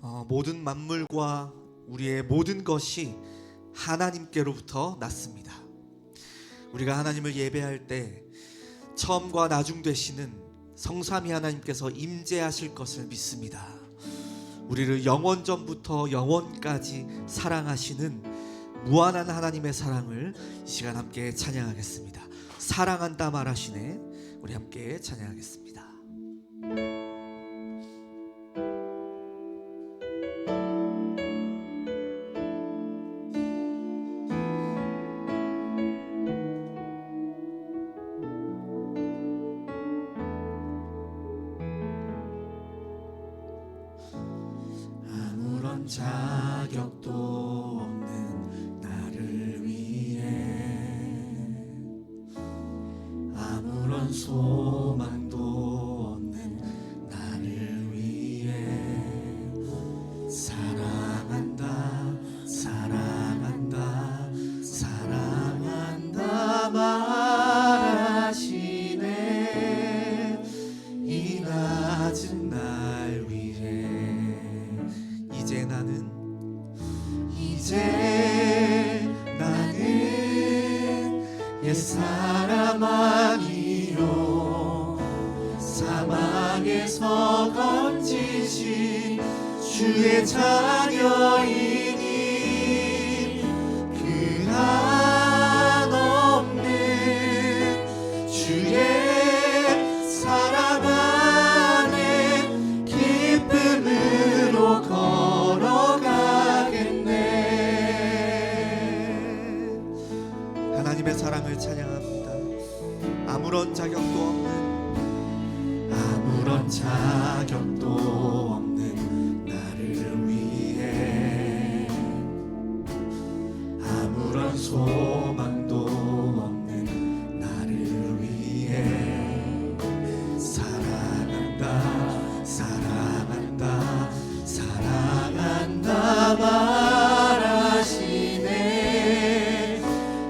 모든 만물과 우리의 모든 것이 하나님께로부터 났습니다. 우리가 하나님을 예배할 때 처음과 나중 되시는 성삼위 하나님께서 임재하실 것을 믿습니다. 우리를 영원전부터 영원까지 사랑하시는 무한한 하나님의 사랑을 이 시간 함께 찬양하겠습니다. 사랑한다 말하시네. 우리 함께 찬양하겠습니다. 아무런 자격도 없는 나를 위해, 아무런 소망도 없는 나를 위해 사랑한다 사랑한다 사랑한다 말하시네. 이 낮은 날 위해 이제 나는 옛사람 아니요 사망에서 건지신 주의 자녀이니 그 한없는 주의 사랑 안에 기쁨으로 걸어가겠네. 하나님의 사랑을 찬양합니다. 아무런 자격도 없는 나를 위해, 아무런 소망도 없는 나를 위해 사랑한다 사랑한다 사랑한다 말하시네.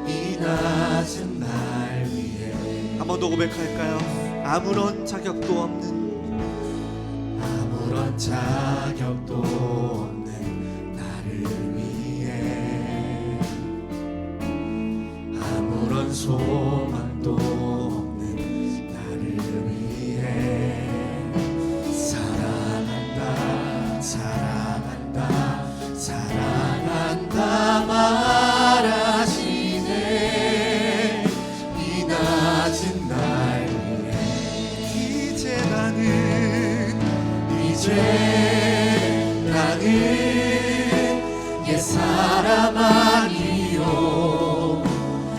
이 낮은 날 위해 한 번 더 고백할까요? 아무런 자격도 없는 나를 위해, 아무런 소망도 없는 나를 위해 사랑한다 사랑한다 사랑한다 말하시네. 이 낮은 날 위해 이제 나는 옛사람 아니요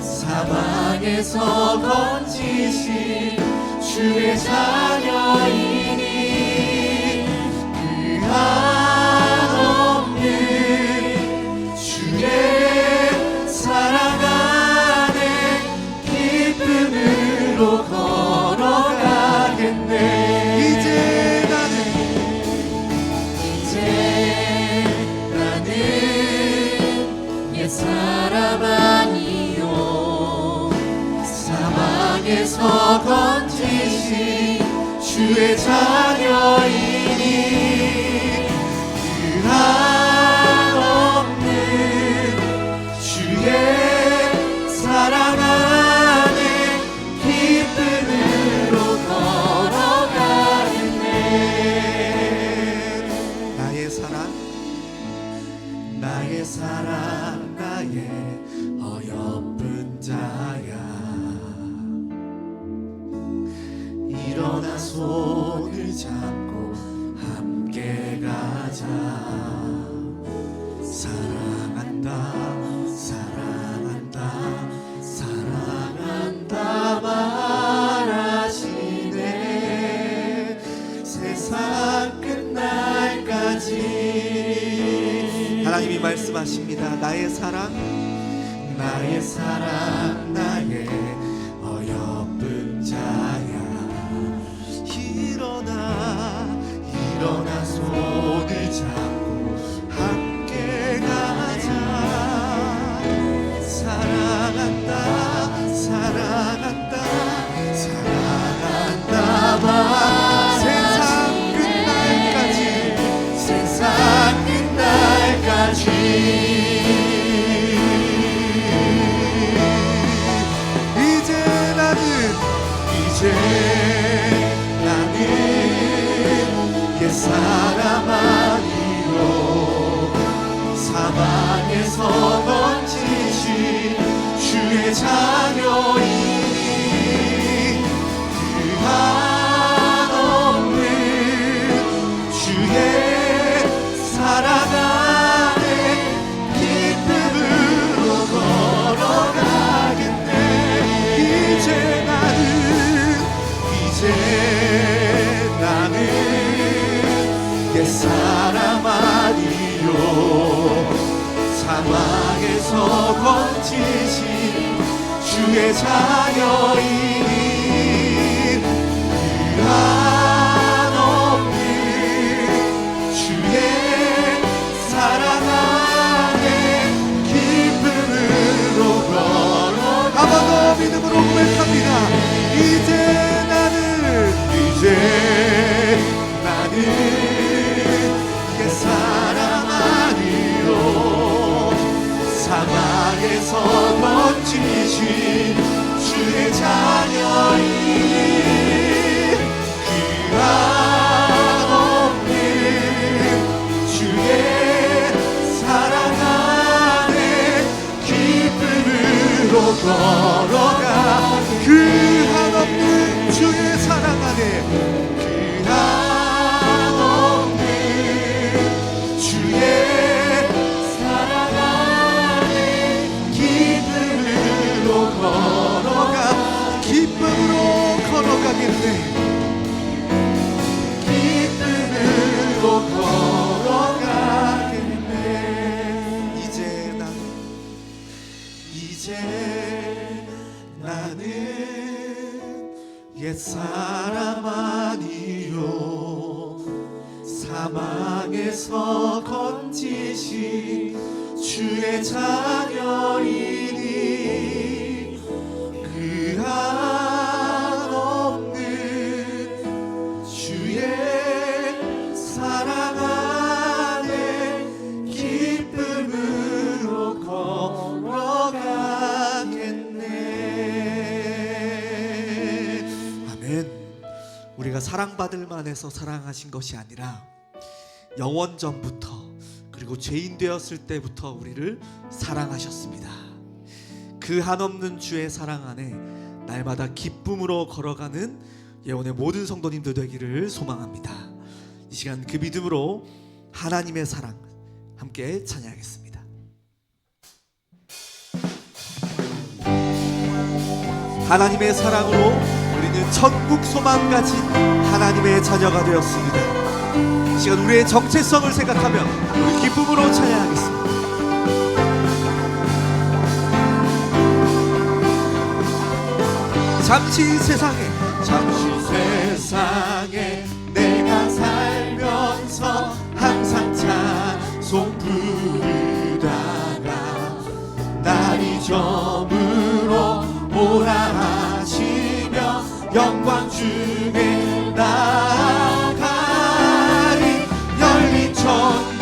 사망에서 건지신 주의 자녀이니 그 한없는 주의 사랑 안에 기쁨으로 걸어가겠네. 이제 나는 옛사람 아니요 사망에서 건지신 주의 자녀이니 그 한없는 주의 사랑 안에 기쁨으로 걸어가겠네. 나의 사랑 나의 어여쁜 자야, 일어나 손을 잡고 함께 가자. 사랑한다 사랑한다 사랑한다 말하시네. 세상 끝날까지 하나님이 말씀하십니다. 나의 사랑 나의 어여쁜 자야, 일어나 손을 잡고 함께 가자. 사랑한다 사랑한다 사랑한다 마 세상 끝날까지 세상 이제 나는 옛사람 아니요 사망에서 건지신 주의 자녀이니 그 한없는 주의 사랑 안에 기쁨으로 걸어가겠네. 이제 나는 옛사람 아니요 사망에서 건지신 주의 자녀이니 그 한없는 주의 사랑 안에 기쁨으로 걸어가. 한 번 더 믿음으로 고백합니다. 이제 나는 옛사람 아니요 사망에서 건지신 주의 자녀이니 그 한없는 주의 사랑 안에 기쁨으로 걸어가. 그 한없는 주의 사랑 안에 그 한없는 주의 사랑 안에 기쁨으로 걸어가겠네. 기쁨으로 걸어가겠네. 이제 나는 옛사람 아니요 사망에서 건지신 주의 자녀이니 그 한없는 주의 사랑 안에 기쁨으로 걸어가겠네. 우리가 사랑받을 만해서 사랑하신 것이 아니라 영원전부터 그리고 죄인 되었을 때부터 우리를 사랑하셨습니다. 그 한없는 주의 사랑 안에 날마다 기쁨으로 걸어가는 예원의 모든 성도님들 되기를 소망합니다. 이 시간 그 믿음으로 하나님의 사랑 함께 찬양하겠습니다. 하나님의 사랑으로 우리는 천국 소망 가진 하나님의 자녀가 되었습니다. 이 시간 우리의 정체성을 생각하며 우리 기쁨으로 찬양하겠습니다. 잠시 세상에 내가 살면서 항상 찬송 부르다가 날이 저물어 오라 하시며 영광 중에 나아가리. 열린 천국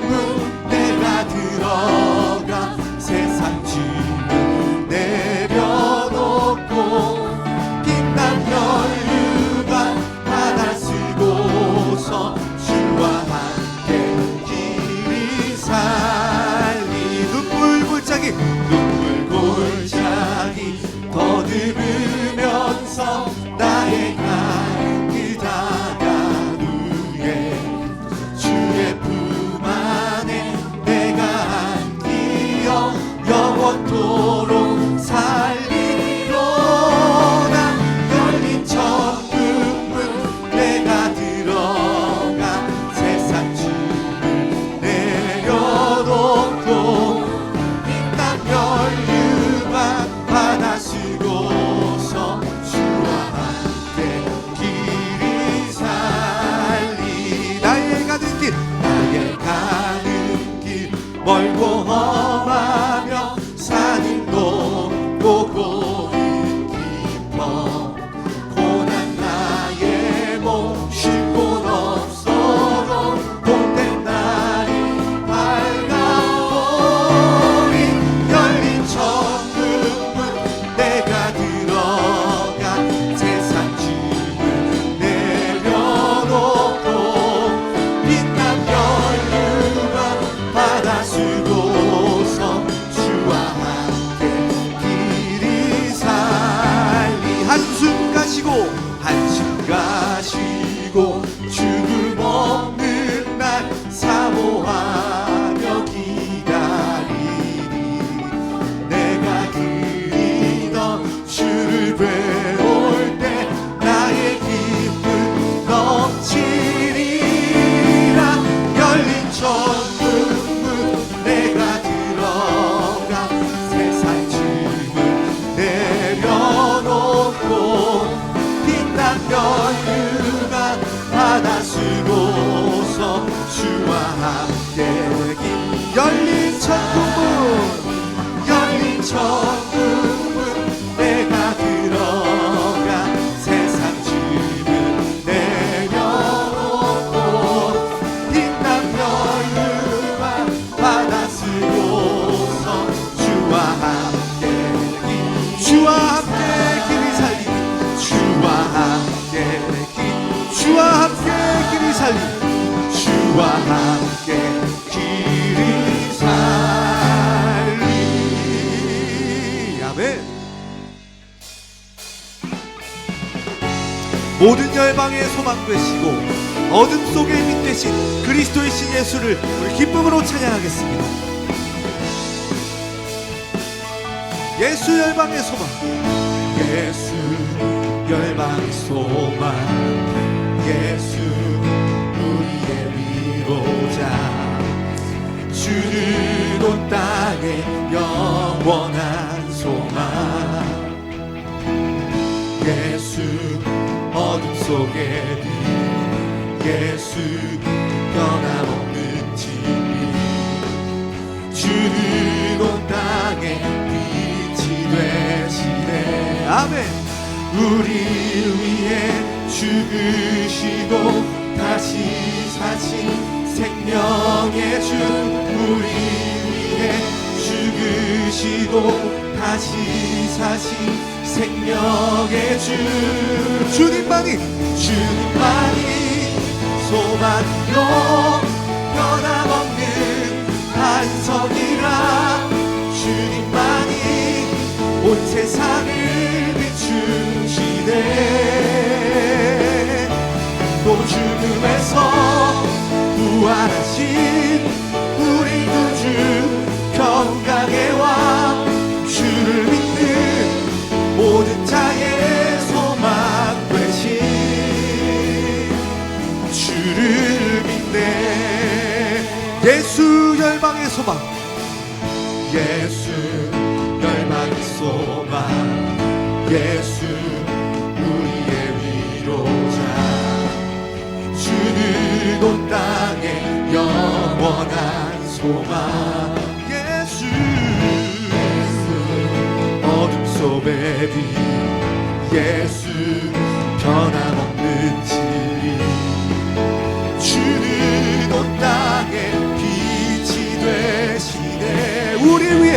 문 내가 들어가 세상 짐을 내려놓고 빛난 혈류관 바다 쓰고서 주와 주와 함께 긴 열린 천국문, 열린 천국문, 내가 들어가 세상 짐을 내려놓고 인남 여유와 바다 쓰고서 주와 함께 길이 살리, 주와 함께 길이 살리, 주와 함께 길이 살리. 아멘. 모든 열방의 소망 되시고 어둠 속의 빛 되신 그리스도의 신 예수를 우리 기쁨으로 찬양하겠습니다. 예수 열방의 소망, 예수 열방의 소망, 예수 우리의 위로자, 주는 온 땅의 영원한 소망, 예수 어둠 속의 빛, 예수 변함없는 진리, 주는 온 땅의 빛이 되시네. 아멘. 우리를 위해 죽으시고 다시 사신 생명의 주, 우리 위해 죽으시고 다시 사신 생명의 주, 주님만이 소망이요 변함없는 반석이라, 주님만이 온 세상을 비추시네. 또 죽음에서 부활하신 우리 구주 평강의 왕, 주를 믿는 모든 자의 소망 되신 주를 믿네. 예수 열방의 소망, 예수 열방의 소망, 예수 우리의 위로자, 주는 온 땅의 영원한 소망, 예수 어둠 속의 빛, 예수 변함없는 진리, 주는 온 땅의 빛이 되시네. 우리 위해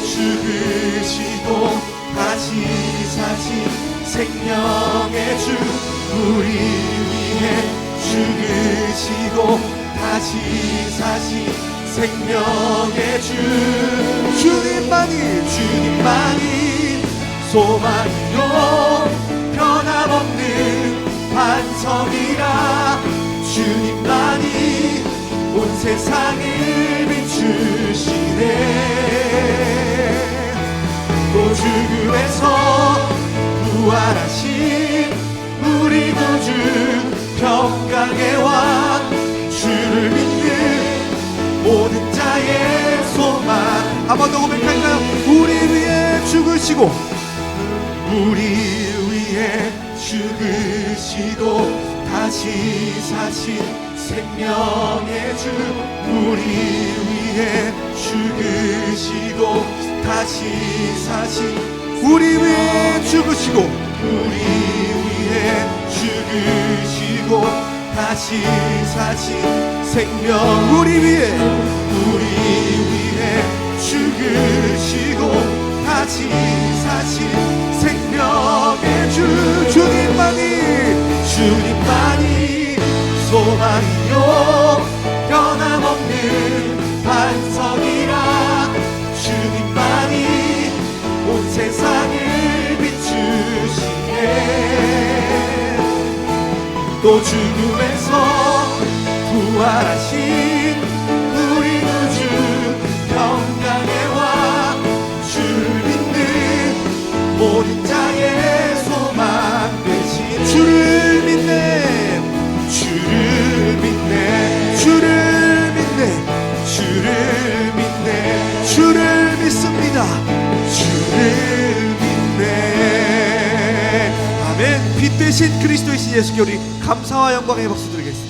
죽으시고 다시 사신 생명의 주, 우리 위해 죽으시고 다시 사신 생명의 주, 주님만이 소망이요 변함없는 반석이라, 주님만이 온 세상을 비추시네. 또 죽음에서 부활하신 우리 구주 평강의 왕, 주를 믿는 모든 자의 소망. 한 번 더 고백할까요? 우리 위해 죽으시고, 우리 위해 죽으시고 다시 사신 생명의 주, 우리 위해 죽으시고 다시 사신, 우리 위해 죽으시고, 우리 위해 죽으시고 다시 사신 생명, 우리 위해 죽으시고 다시 사신 생명의 주, 주님만이 소망이요 변함없는 반석이라, 주님만이 온 세상을 비추시네. 또 죽음에서 부활하신 우리 구주 평강의 왕, 주를 믿는 모든 자의 소망 되신, 주를 믿네, 주를 믿네, 주를 믿네, 주를 믿네, 주를 믿습니다, 주를 믿네. 아멘. 빛 되신 그리스도의 신 예수께 우리 감사와 영광의 박수 드리겠습니다.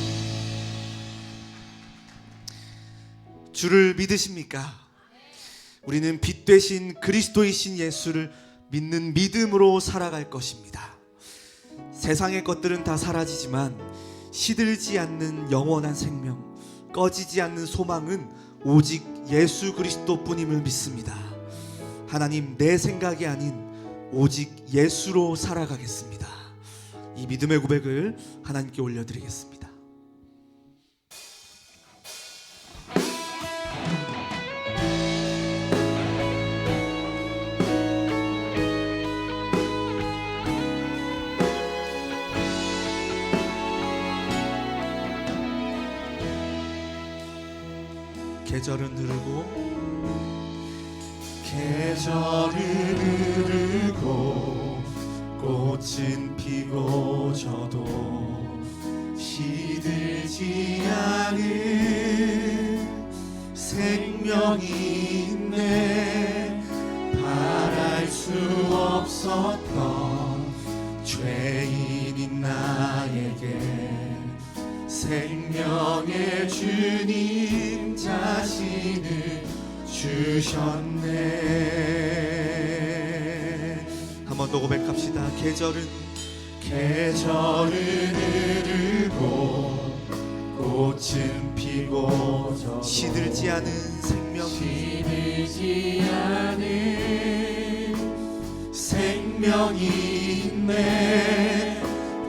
주를 믿으십니까? 우리는 빛 되신 그리스도이신 예수를 믿는 믿음으로 살아갈 것입니다. 세상의 것들은 다 사라지지만 시들지 않는 영원한 생명, 꺼지지 않는 소망은 오직 예수 그리스도뿐임을 믿습니다. 하나님, 내 생각이 아닌 오직 예수로 살아가겠습니다. 이 믿음의 고백을 하나님께 올려드리겠습니다. 계절은 흐르고 꽃은 피고 져도 시들지 않은 생명이 있네. 바랄 수 없었던 죄인인 나에게 생명의 주님 자신을 주셨네. 한 번 더 고백합시다. 계절은 흐르고 꽃은 피고 시들지 않은 생명이 있네.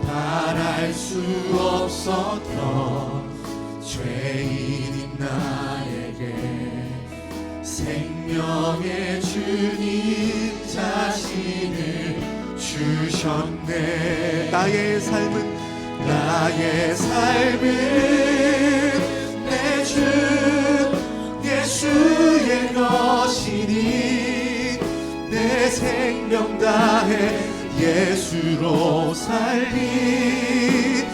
바랄 수 없었던 죄인인 나에게 생명의 주님 자신을 주셨네. 나의 삶은 내 주 예수의 것이니 내 생명 다해 예수로 살리.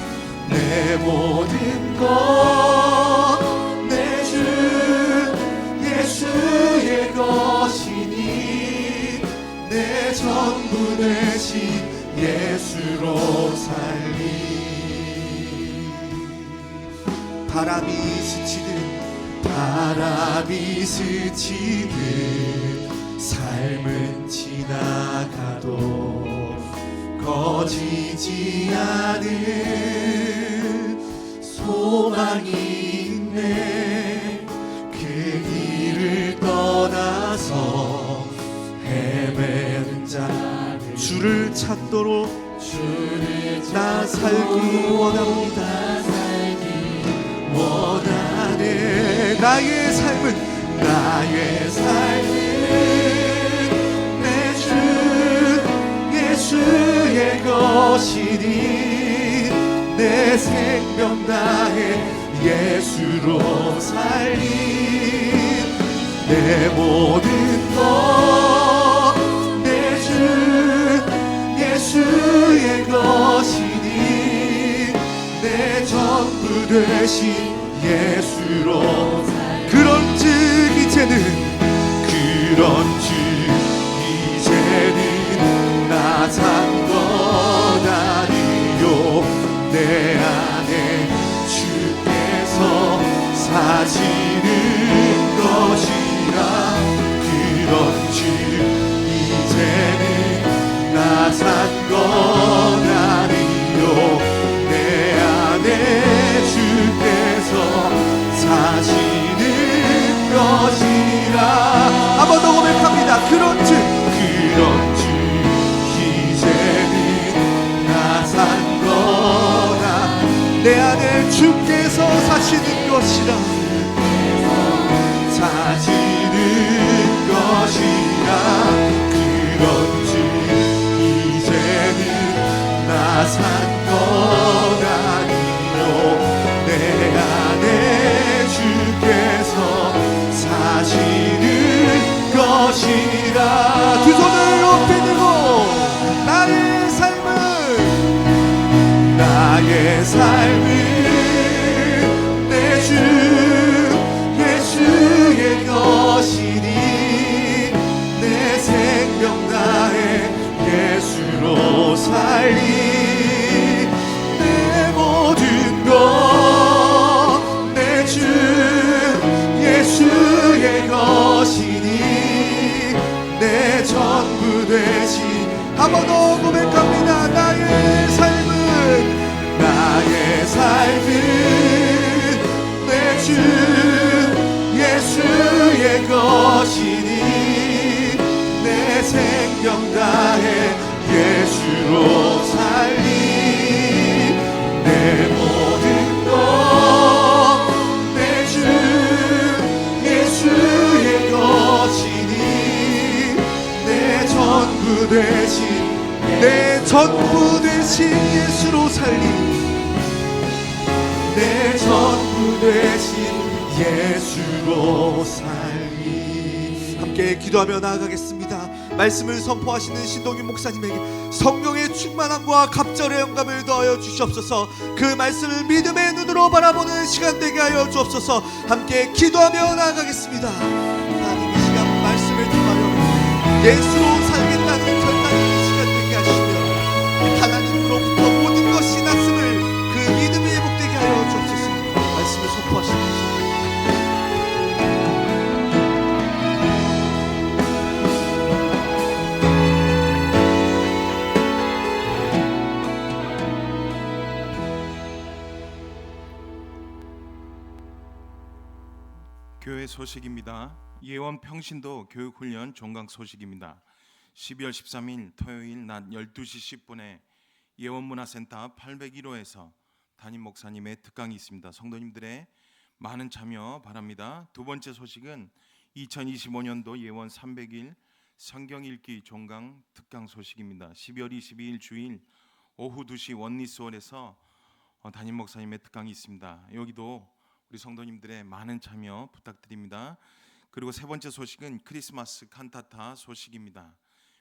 내 모든 것 내 주 예수의 것이니 내 전부 되신 예수로 살리. 바람이 스치듯 삶은 지나가도 꺼지지 않은 소망이 있네. 그 길을 떠나서 헤매는 자들 주를 찾도록 나 살기 원합니다. 원하네. 나의 삶은 내 주 예수의 것이니 내 생명 다해 예수로 살리. 내 모든 것 내 주 예수의 것이니 내 전부 되신 예수로. 그런즉 이제는 나 산 것 아니요 내 안에 주께서 사시는 것이라. 그런즉 이제는 나 산 것 아니요 내 안에 주께서 사시는 것이라. 한 번 더 고백합니다. 그런즉 이제는 나 산 거나 내 안에 주께서 사시는 것이라. 사시는 것이라. 그런즉 이제는 나 산 것 아니요 내 안에 주께서 사시는 것이라. 두 손을 높이 들고 나의 삶은 내 주 예수의 것이니 내 생명 다해 예수로 살리. 주 예수의 것이니 내 생명 다해 예수로 살리 내 모든 것 내 주 예수의 것이니 내 전부 대신 예수로 살리 내 전부 대신 예수로 살리. 함께 기도하며 나아가겠습니다. 말씀을 선포하시는 신동윤 목사님에게 성령의 충만함과 갑절의 영감을 더하여 주시옵소서. 그 말씀을 믿음의 눈으로 바라보는 시간 되게 하여 주옵소서. 함께 기도하며 나아가겠습니다. 하나님 이 시간 말씀을 통하여 예수로 살겠다는 결단의 시간 되게 하시며 하나님으로부터 모든 것이 났음을 그 믿음이 회복되게 하여 주옵소서. 말씀을 선포하시옵소서. 교회 소식입니다. 예원 평신도 교육훈련 종강 소식입니다. 12월 13일 토요일 낮 12시 10분에 예원문화센터 801호에서 담임 목사님의 특강이 있습니다. 성도님들의 많은 참여 바랍니다. 두 번째 소식은 2025년도 예원 300일 성경 읽기 종강 특강 소식입니다. 12월 22일 주일 오후 2시 원리스홀에서 담임 목사님의 특강이 있습니다. 여기도 우리 성도님들의 많은 참여 부탁드립니다. 그리고 세 번째 소식은 크리스마스 칸타타 소식입니다.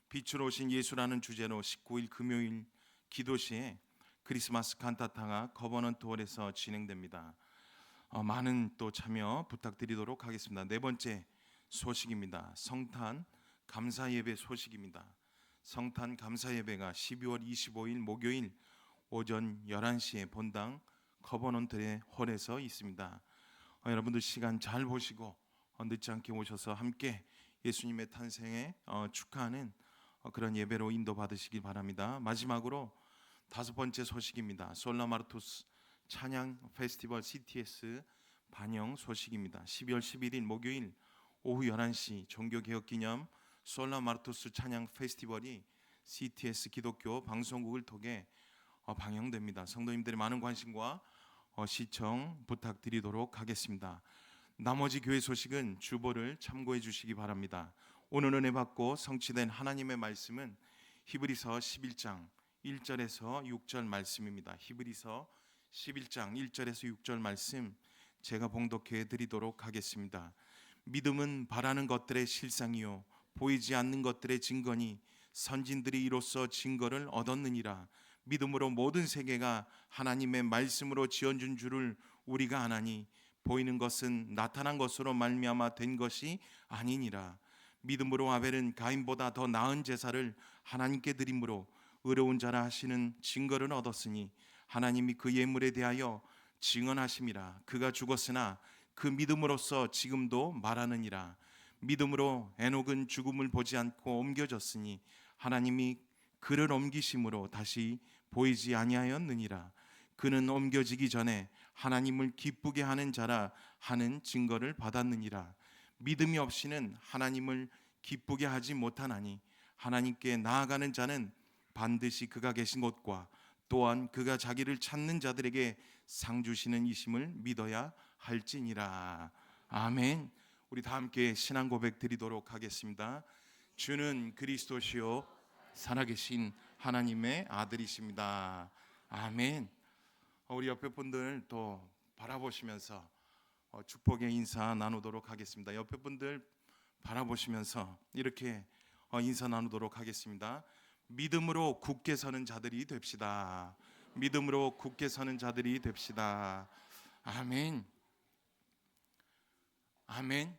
빛으로 오신 예수라는 주제로 19일 금요일 기도시에 크리스마스 칸타타가 커버넌트 홀에서 진행됩니다. 많은 또 참여 부탁드리도록 하겠습니다. 네 번째 소식입니다. 성탄 감사 예배 소식입니다. 성탄 감사 예배가 12월 25일 목요일 오전 11시에 본당 커버넌트 홀에서 있습니다. 여러분들 시간 잘 보시고 늦지 않게 오셔서 함께 예수님의 탄생에 축하하는 그런 예배로 인도받으시기 바랍니다. 마지막으로 다섯 번째 소식입니다. 솔라마르투스 찬양 페스티벌 CTS 반영 소식입니다. 12월 11일 목요일 오후 11시 종교개혁기념 솔라마르투스 찬양 페스티벌이 CTS 기독교 방송국을 통해 방영됩니다. 성도님들의 많은 관심과 시청 부탁드리도록 하겠습니다. 나머지 교회 소식은 주보를 참고해 주시기 바랍니다. 오늘 은혜 받고 성취된 하나님의 말씀은 히브리서 11장 1절에서 6절 말씀입니다. 히브리서 11장 1절에서 6절 말씀 제가 봉독해 드리도록 하겠습니다. 믿음은 바라는 것들의 실상이요 보이지 않는 것들의 증거니 선진들이 이로써 증거를 얻었느니라. 믿음으로 모든 세계가 하나님의 말씀으로 지어준 줄을 우리가 아나니 보이는 것은 나타난 것으로 말미암아 된 것이 아니니라. 믿음으로 아벨은 가인보다 더 나은 제사를 하나님께 드림으로 의로운 자라 하시는 증거를 얻었으니 하나님이 그 예물에 대하여 증언하심이라. 그가 죽었으나 그 믿음으로써 지금도 말하느니라. 믿음으로 에녹은 죽음을 보지 않고 옮겨졌으니 하나님이 그를 옮기심으로 다시 보이지 아니하였느니라. 그는 옮겨지기 전에 하나님을 기쁘게 하는 자라 하는 증거를 받았느니라. 믿음이 없이는 하나님을 기쁘게 하지 못하나니 하나님께 나아가는 자는 반드시 그가 계신 곳과 또한 그가 자기를 찾는 자들에게 상 주시는 이심을 믿어야 할지니라. 아멘. 우리 다 함께 신앙 고백 드리도록 하겠습니다. 주는 그리스도시요 살아계신 하나님의 아들이십니다. 아멘. 우리 옆에 분들 또 바라보시면서 축복의 인사 나누도록 하겠습니다. 옆에 분들 바라보시면서 이렇게 인사 나누도록 하겠습니다. 믿음으로 굳게 서는 자들이 됩시다. 믿음으로 굳게 서는 자들이 됩시다. 아멘. 아멘.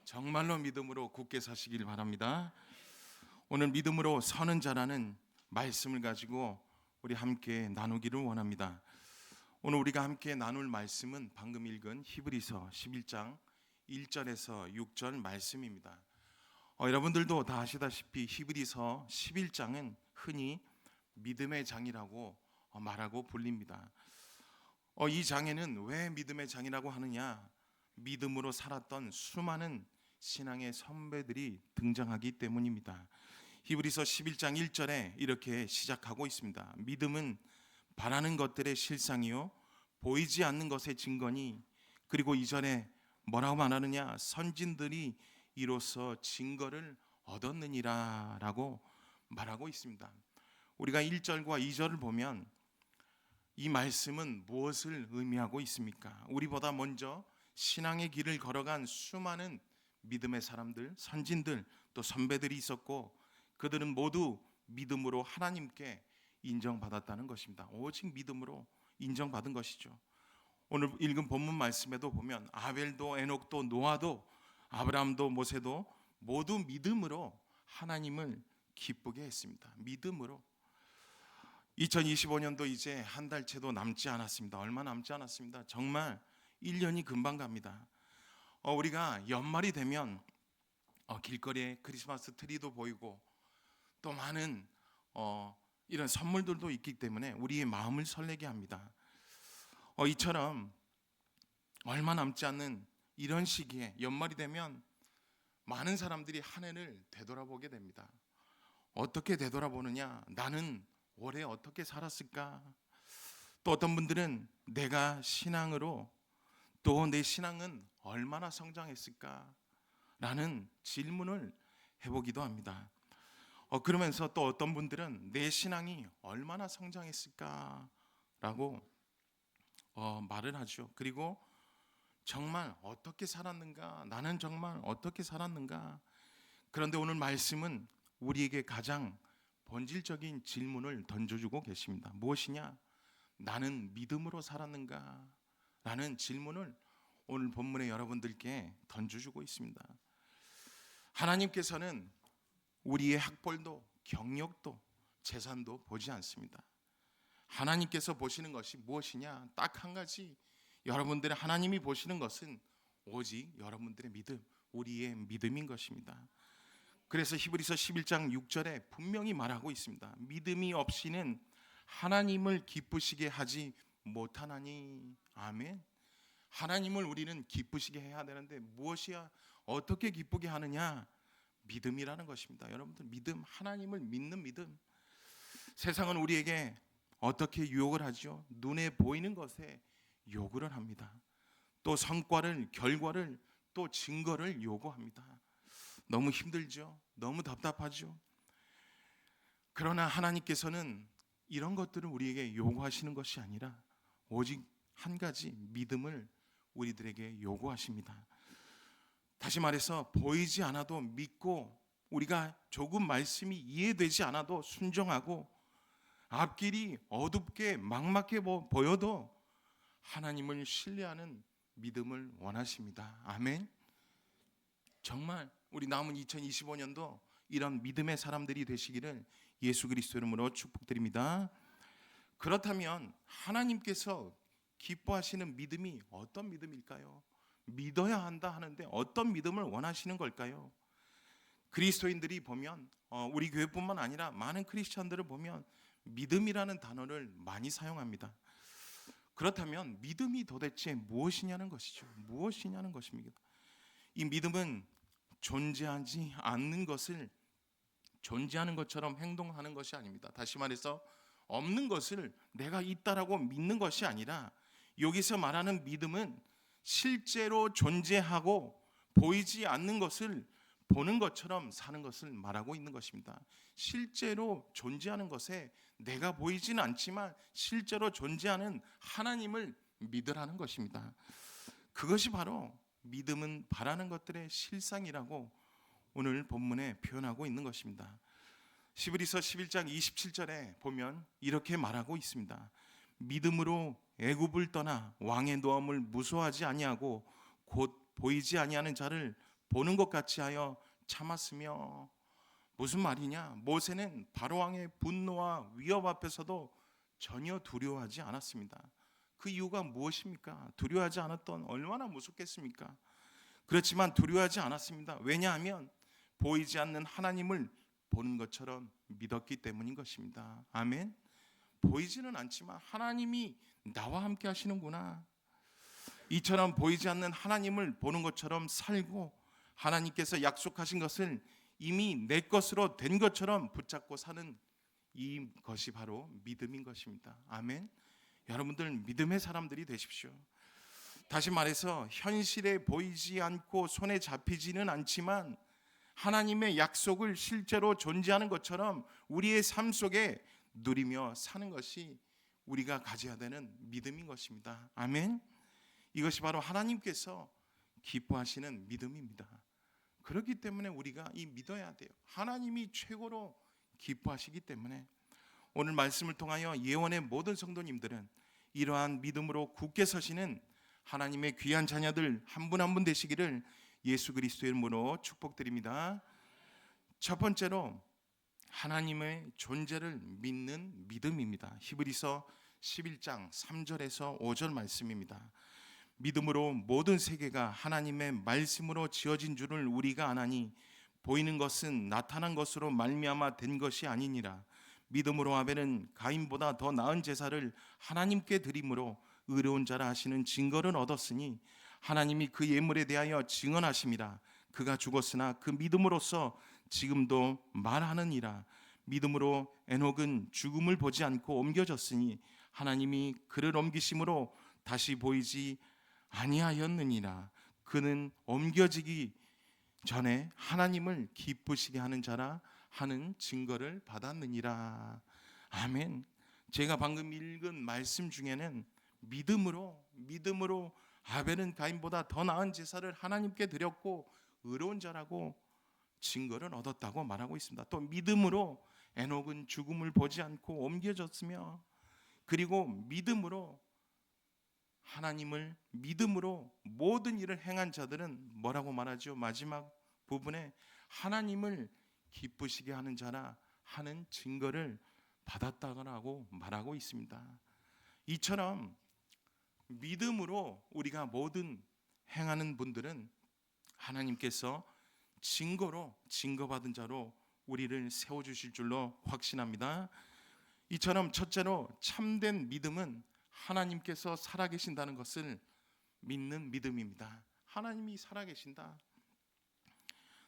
정말로 믿음으로 굳게 서시길 바랍니다. 오늘 믿음으로 서는 자라는 말씀을 가지고 우리 함께 나누기를 원합니다. 오늘 우리가 함께 나눌 말씀은 방금 읽은 히브리서 11장 1절에서 6절 말씀입니다. 여러분들도 다 아시다시피 히브리서 11장은 흔히 믿음의 장이라고 말하고 불립니다. 이 장에는 왜 믿음의 장이라고 하느냐? 믿음으로 살았던 수많은 신앙의 선배들이 등장하기 때문입니다. 히브리서 11장 1절에 이렇게 시작하고 있습니다. 믿음은 바라는 것들의 실상이요 보이지 않는 것의 증거니, 그리고 이전에 뭐라고 말하느냐? 선진들이 이로써 증거를 얻었느니라 라고 말하고 있습니다. 우리가 1절과 2절을 보면 이 말씀은 무엇을 의미하고 있습니까? 우리보다 먼저 신앙의 길을 걸어간 수많은 믿음의 사람들, 선진들, 또 선배들이 있었고, 그들은 모두 믿음으로 하나님께 인정받았다는 것입니다. 오직 믿음으로 인정받은 것이죠. 오늘 읽은 본문 말씀에도 보면 아벨도 에녹도 노아도 아브라함도 모세도 모두 믿음으로 하나님을 기쁘게 했습니다. 믿음으로. 2025년도 이제 한 달째도 남지 않았습니다. 얼마 남지 않았습니다. 정말 1년이 금방 갑니다. 우리가 연말이 되면 길거리에 크리스마스 트리도 보이고 또 많은 이런 선물들도 있기 때문에 우리의 마음을 설레게 합니다. 이처럼 얼마 남지 않는 이런 시기에 연말이 되면 많은 사람들이 한 해를 되돌아보게 됩니다. 어떻게 되돌아보느냐? 나는 올해 어떻게 살았을까? 또 어떤 분들은 내가 신앙으로 또 내 신앙은 얼마나 성장했을까? 라는 질문을 해보기도 합니다. 그러면서 또 어떤 분들은 내 신앙이 얼마나 성장했을까? 라고 말을 하죠. 그리고 정말 어떻게 살았는가? 나는 정말 어떻게 살았는가? 그런데 오늘 말씀은 우리에게 가장 본질적인 질문을 던져주고 계십니다. 무엇이냐? 나는 믿음으로 살았는가? 라는 질문을 오늘 본문에 여러분들께 던져주고 있습니다. 하나님께서는 우리의 학벌도 경력도 재산도 보지 않습니다. 하나님께서 보시는 것이 무엇이냐? 딱 한 가지. 여러분들의 하나님이 보시는 것은 오직 여러분들의 믿음, 우리의 믿음인 것입니다. 그래서 히브리서 11장 6절에 분명히 말하고 있습니다. 믿음이 없이는 하나님을 기쁘시게 하지 못하나니. 아멘. 하나님을 우리는 기쁘시게 해야 되는데 무엇이야? 어떻게 기쁘게 하느냐? 믿음이라는 것입니다. 여러분들 믿음, 하나님을 믿는 믿음. 세상은 우리에게 어떻게 유혹을 하죠? 눈에 보이는 것에 요구를 합니다. 또 성과를, 결과를, 또 증거를 요구합니다. 너무 힘들죠? 너무 답답하죠? 그러나 하나님께서는 이런 것들을 우리에게 요구하시는 것이 아니라 오직 한 가지 믿음을 우리들에게 요구하십니다. 다시 말해서 보이지 않아도 믿고, 우리가 조금 말씀이 이해되지 않아도 순종하고, 앞길이 어둡게 막막해 보여도 하나님을 신뢰하는 믿음을 원하십니다. 아멘. 정말 우리 남은 2025년도 이런 믿음의 사람들이 되시기를 예수 그리스도 이름으로 축복드립니다. 그렇다면 하나님께서 기뻐하시는 믿음이 어떤 믿음일까요? 믿어야 한다 하는데 어떤 믿음을 원하시는 걸까요? 그리스도인들이 보면 우리 교회뿐만 아니라 많은 크리스천들을 보면 믿음이라는 단어를 많이 사용합니다. 그렇다면 믿음이 도대체 무엇이냐는 것이죠. 무엇이냐는 것입니다. 이 믿음은 존재하지 않는 것을 존재하는 것처럼 행동하는 것이 아닙니다. 다시 말해서 없는 것을 내가 있다라고 믿는 것이 아니라, 여기서 말하는 믿음은 실제로 존재하고 보이지 않는 것을 보는 것처럼 사는 것을 말하고 있는 것입니다. 실제로 존재하는 것에 내가 보이지는 않지만 실제로 존재하는 하나님을 믿으라는 것입니다. 그것이 바로 믿음은 바라는 것들의 실상이라고 오늘 본문에 표현하고 있는 것입니다. 히브리서 11장 27절에 보면 이렇게 말하고 있습니다. 믿음으로 애굽을 떠나 왕의 노함을 무서워하지 아니하고 곧 보이지 아니하는 자를 보는 것 같이 하여 참았으며. 무슨 말이냐? 모세는 바로 왕의 분노와 위협 앞에서도 전혀 두려워하지 않았습니다. 그 이유가 무엇입니까? 두려워하지 않았던 얼마나 무섭겠습니까? 그렇지만 두려워하지 않았습니다. 왜냐하면 보이지 않는 하나님을 보는 것처럼 믿었기 때문인 것입니다. 아멘. 보이지는 않지만 하나님이 나와 함께 하시는구나. 이처럼 보이지 않는 하나님을 보는 것처럼 살고 하나님께서 약속하신 것을 이미 내 것으로 된 것처럼 붙잡고 사는 이것이 바로 믿음인 것입니다. 아멘. 여러분들 믿음의 사람들이 되십시오. 다시 말해서 현실에 보이지 않고 손에 잡히지는 않지만 하나님의 약속을 실제로 존재하는 것처럼 우리의 삶 속에 누리며 사는 것이 우리가 가져야 되는 믿음인 것입니다. 아멘. 이것이 바로 하나님께서 기뻐하시는 믿음입니다. 그렇기 때문에 우리가 이 믿어야 돼요. 하나님이 최고로 기뻐하시기 때문에 오늘 말씀을 통하여 예원의 모든 성도님들은 이러한 믿음으로 굳게 서시는 하나님의 귀한 자녀들 한 분 한 분 되시기를 예수 그리스도의 이름으로 축복드립니다. 첫 번째로 하나님의 존재를 믿는 믿음입니다. 히브리서 11장 3절에서 5절 말씀입니다. 믿음으로 모든 세계가 하나님의 말씀으로 지어진 줄을 우리가 아나니 보이는 것은 나타난 것으로 말미암아 된 것이 아니니라. 믿음으로 아벨은 가인보다 더 나은 제사를 하나님께 드림으로 의로운 자라 하시는 증거를 얻었으니 하나님이 그 예물에 대하여 증언하심이라. 그가 죽었으나 그 믿음으로써 지금도 말하느니라. 믿음으로 에녹은 죽음을 보지 않고 옮겨졌으니 하나님이 그를 옮기심으로 다시 보이지 아니하였느니라. 그는 옮겨지기 전에 하나님을 기쁘시게 하는 자라 하는 증거를 받았느니라. 아멘. 제가 방금 읽은 말씀 중에는 믿음으로 아벨은 가인보다 더 나은 제사를 하나님께 드렸고 의로운 자라고 증거를 얻었다고 말하고 있습니다. 또 믿음으로 에녹은 죽음을 보지 않고 옮겨졌으며, 그리고 믿음으로 하나님을 믿음으로 모든 일을 행한 자들은 뭐라고 말하죠? 마지막 부분에 하나님을 기쁘시게 하는 자라 하는 증거를 받았다고 말하고 있습니다. 이처럼 믿음으로 우리가 모든 행하는 분들은 하나님께서 증거받은 자로 우리를 세워주실 줄로 확신합니다. 이처럼 첫째로 참된 믿음은 하나님께서 살아계신다는 것을 믿는 믿음입니다. 하나님이 살아계신다.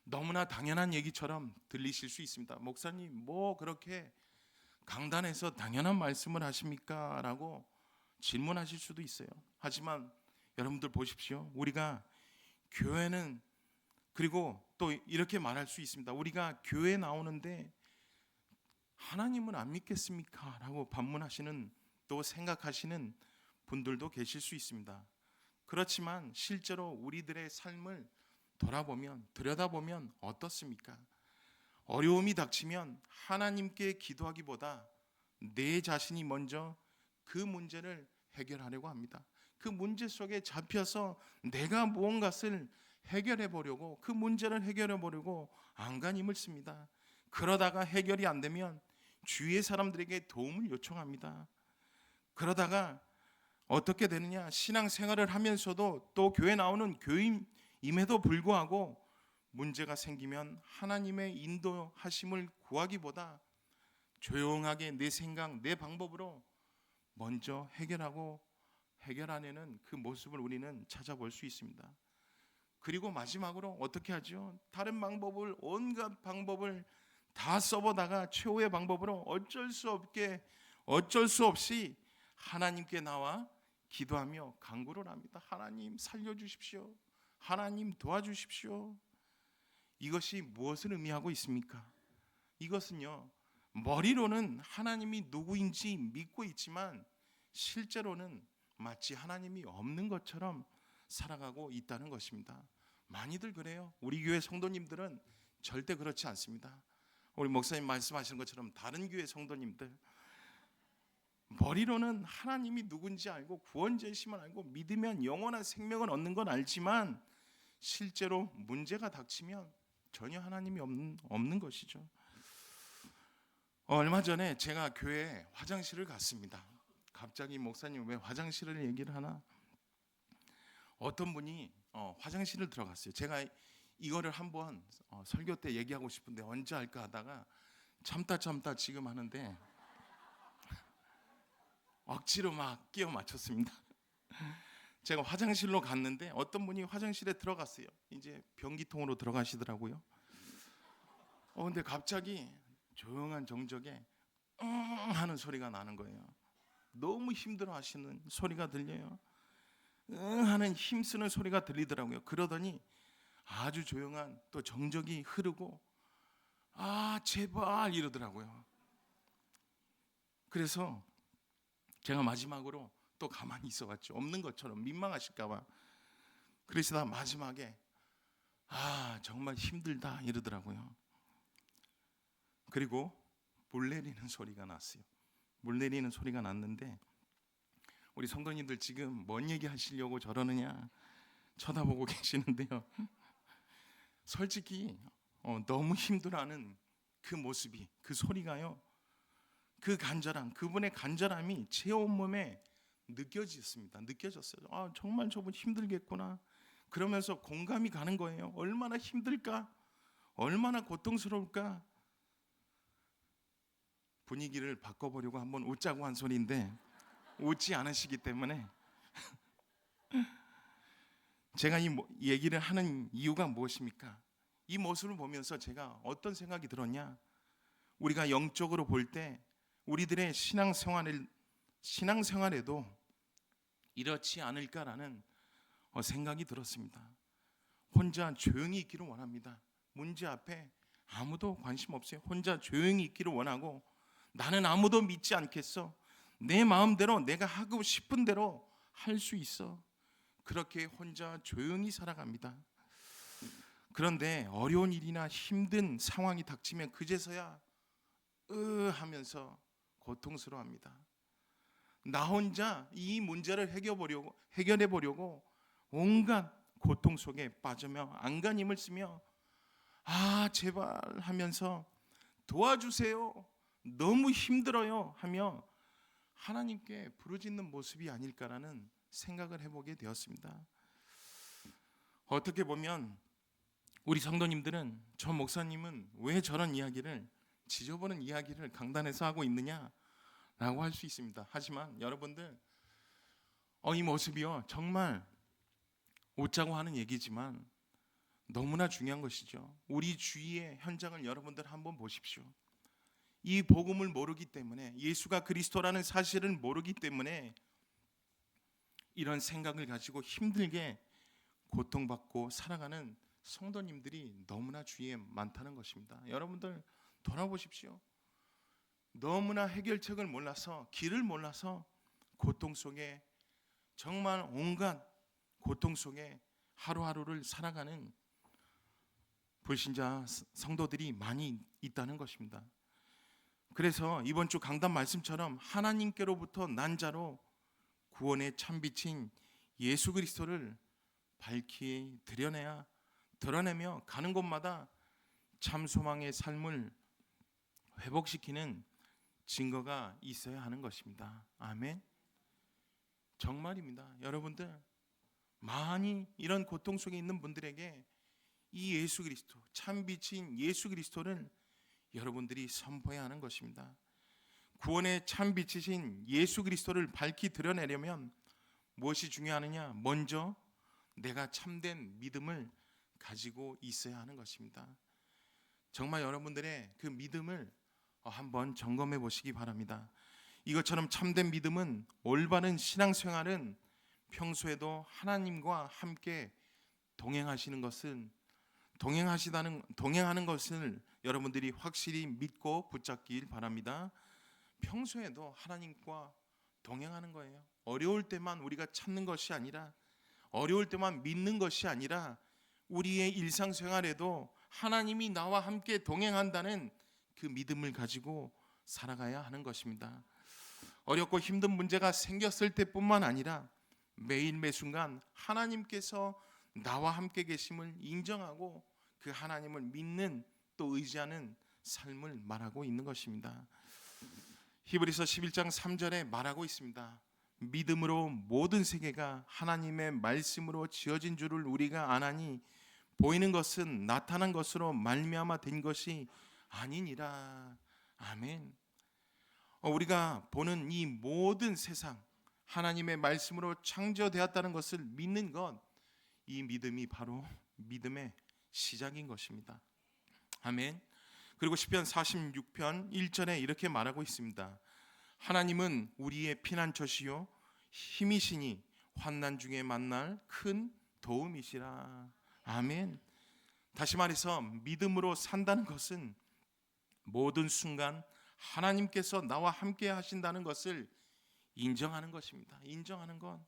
너무나 당연한 얘기처럼 들리실 수 있습니다. 목사님, 뭐 그렇게 강단에서 당연한 말씀을 하십니까? 라고 질문하실 수도 있어요. 하지만 여러분들 보십시오. 우리가 교회는, 그리고 또 이렇게 말할 수 있습니다. 우리가 교회 나오는데 하나님은 안 믿겠습니까? 라고 반문하시는, 또 생각하시는 분들도 계실 수 있습니다. 그렇지만 실제로 우리들의 삶을 들여다보면 어떻습니까? 어려움이 닥치면 하나님께 기도하기보다 내 자신이 먼저 그 문제를 해결하려고 합니다. 그 문제 속에 잡혀서 내가 무언가를 해결해 보려고, 그 문제를 해결해 보려고 안간힘을 씁니다. 그러다가 해결이 안 되면 주위의 사람들에게 도움을 요청합니다. 그러다가 어떻게 되느냐? 신앙생활을 하면서도 또 교회 나오는 교인임에도 불구하고 문제가 생기면 하나님의 인도하심을 구하기보다 조용하게 내 생각, 내 방법으로 먼저 해결하려는 그 모습을 우리는 찾아볼 수 있습니다. 그리고 마지막으로 어떻게 하죠? 다른 방법을, 온갖 방법을 다 써보다가 최후의 방법으로 어쩔 수 없이 하나님께 나와 기도하며 간구를 합니다. 하나님 살려주십시오. 하나님 도와주십시오. 이것이 무엇을 의미하고 있습니까? 이것은요, 머리로는 하나님이 누구인지 믿고 있지만 실제로는 마치 하나님이 없는 것처럼 살아가고 있다는 것입니다. 많이들 그래요. 우리 교회 성도님들은 절대 그렇지 않습니다. 우리 목사님 말씀하시는 것처럼 다른 교회 성도님들, 머리로는 하나님이 누군지 알고 구원자이심을 알고 믿으면 영원한 생명을 얻는 건 알지만 실제로 문제가 닥치면 전혀 하나님이 없는 것이죠. 얼마 전에 제가 교회에 화장실을 갔습니다. 갑자기 목사님 왜 화장실을 얘기를 하나? 어떤 분이 화장실을 들어갔어요. 제가 이거를 한번 설교 때 얘기하고 싶은데 언제 할까 하다가 참다 지금 하는데, 억지로 막 끼워 맞췄습니다. 제가 화장실로 갔는데 어떤 분이 화장실에 들어갔어요. 이제 변기통으로 들어가시더라고요. 근데 갑자기 조용한 정적에 하는 소리가 나는 거예요. 너무 힘들어 하시는 소리가 들려요. 하는 힘쓰는 소리가 들리더라고요. 그러더니 아주 조용한 또 정적이 흐르고 제발 이러더라고요. 그래서 제가 마지막으로 또 가만히 있어봤죠. 없는 것처럼 민망하실까 봐. 그러시다 마지막에 정말 힘들다 이러더라고요. 그리고 물 내리는 소리가 났어요. 물 내리는 소리가 났는데 우리 성도님들 지금 뭔 얘기 하시려고 저러느냐 쳐다보고 계시는데요. 솔직히 너무 힘들어하는 그 모습이, 그 소리가요, 그 간절함, 그분의 간절함이 제 온몸에 느껴졌어요. 정말 저분 힘들겠구나. 그러면서 공감이 가는 거예요. 얼마나 힘들까? 얼마나 고통스러울까? 분위기를 바꿔보려고 한번 웃자고 한 소리인데 웃지 않으시기 때문에 제가 이 얘기를 하는 이유가 무엇입니까? 이 모습을 보면서 제가 어떤 생각이 들었냐? 우리가 영적으로 볼 때 우리들의 신앙생활에도 이렇지 않을까라는 생각이 들었습니다. 혼자 조용히 있기를 원합니다. 문제 앞에 아무도 관심 없어요. 혼자 조용히 있기를 원하고 나는 아무도 믿지 않겠어. 내 마음대로 내가 하고 싶은 대로 할 수 있어. 그렇게 혼자 조용히 살아갑니다. 그런데 어려운 일이나 힘든 상황이 닥치면 그제서야 하면서 고통스러워합니다. 나 혼자 이 문제를 해결해 보려고 온갖 고통 속에 빠지며 안간힘을 쓰며 제발 하면서 도와주세요. 너무 힘들어요 하며 하나님께 부르짖는 모습이 아닐까라는 생각을 해보게 되었습니다. 어떻게 보면 우리 성도님들은 저 목사님은 왜 저런 이야기를, 지저분한 이야기를 강단에서 하고 있느냐라고 할 수 있습니다. 하지만 여러분들 이 모습이요 정말 웃자고 하는 얘기지만 너무나 중요한 것이죠. 우리 주위의 현장을 여러분들 한번 보십시오. 이 복음을 모르기 때문에, 예수가 그리스도라는 사실을 모르기 때문에 이런 생각을 가지고 힘들게 고통받고 살아가는 성도님들이 너무나 주위에 많다는 것입니다. 여러분들 돌아보십시오. 너무나 해결책을 몰라서, 길을 몰라서 고통 속에, 정말 온갖 고통 속에 하루하루를 살아가는 불신자 성도들이 많이 있다는 것입니다. 그래서 이번 주 강단 말씀처럼 하나님께로부터 난 자로 구원의 참빛인 예수 그리스도를 밝히 드러내며 가는 곳마다 참 소망의 삶을 회복시키는 증거가 있어야 하는 것입니다. 아멘. 정말입니다. 여러분들 많이 이런 고통 속에 있는 분들에게 이 예수 그리스도, 참빛인 예수 그리스도를 여러분들이 선포해야 하는 것입니다. 구원의 참빛이신 예수 그리스도를 밝히 드러내려면 무엇이 중요하느냐? 먼저 내가 참된 믿음을 가지고 있어야 하는 것입니다. 정말 여러분들의 그 믿음을 한번 점검해 보시기 바랍니다. 이것처럼 참된 믿음은, 올바른 신앙생활은 평소에도 하나님과 함께 동행하는 것을 여러분들이 확실히 믿고 붙잡길 바랍니다. 평소에도 하나님과 동행하는 거예요. 어려울 때만 우리가 찾는 것이 아니라, 어려울 때만 믿는 것이 아니라 우리의 일상생활에도 하나님이 나와 함께 동행한다는 그 믿음을 가지고 살아가야 하는 것입니다. 어렵고 힘든 문제가 생겼을 때뿐만 아니라 매일 매순간 하나님께서 나와 함께 계심을 인정하고 그 하나님을 믿는, 또 의지하는 삶을 말하고 있는 것입니다. 히브리서 11장 3절에 말하고 있습니다. 믿음으로 모든 세계가 하나님의 말씀으로 지어진 줄을 우리가 아나니 보이는 것은 나타난 것으로 말미암아 된 것이 아니니라. 아멘. 우리가 보는 이 모든 세상 하나님의 말씀으로 창조되었다는 것을 믿는 것, 이 믿음이 바로 믿음의 시작인 것입니다. 아멘. 그리고 시편 46편 1절에 이렇게 말하고 있습니다. 하나님은 우리의 피난처시요 힘이시니 환난 중에 만날 큰 도움이시라. 아멘. 다시 말해서 믿음으로 산다는 것은 모든 순간 하나님께서 나와 함께 하신다는 것을 인정하는 것입니다. 인정하는 것.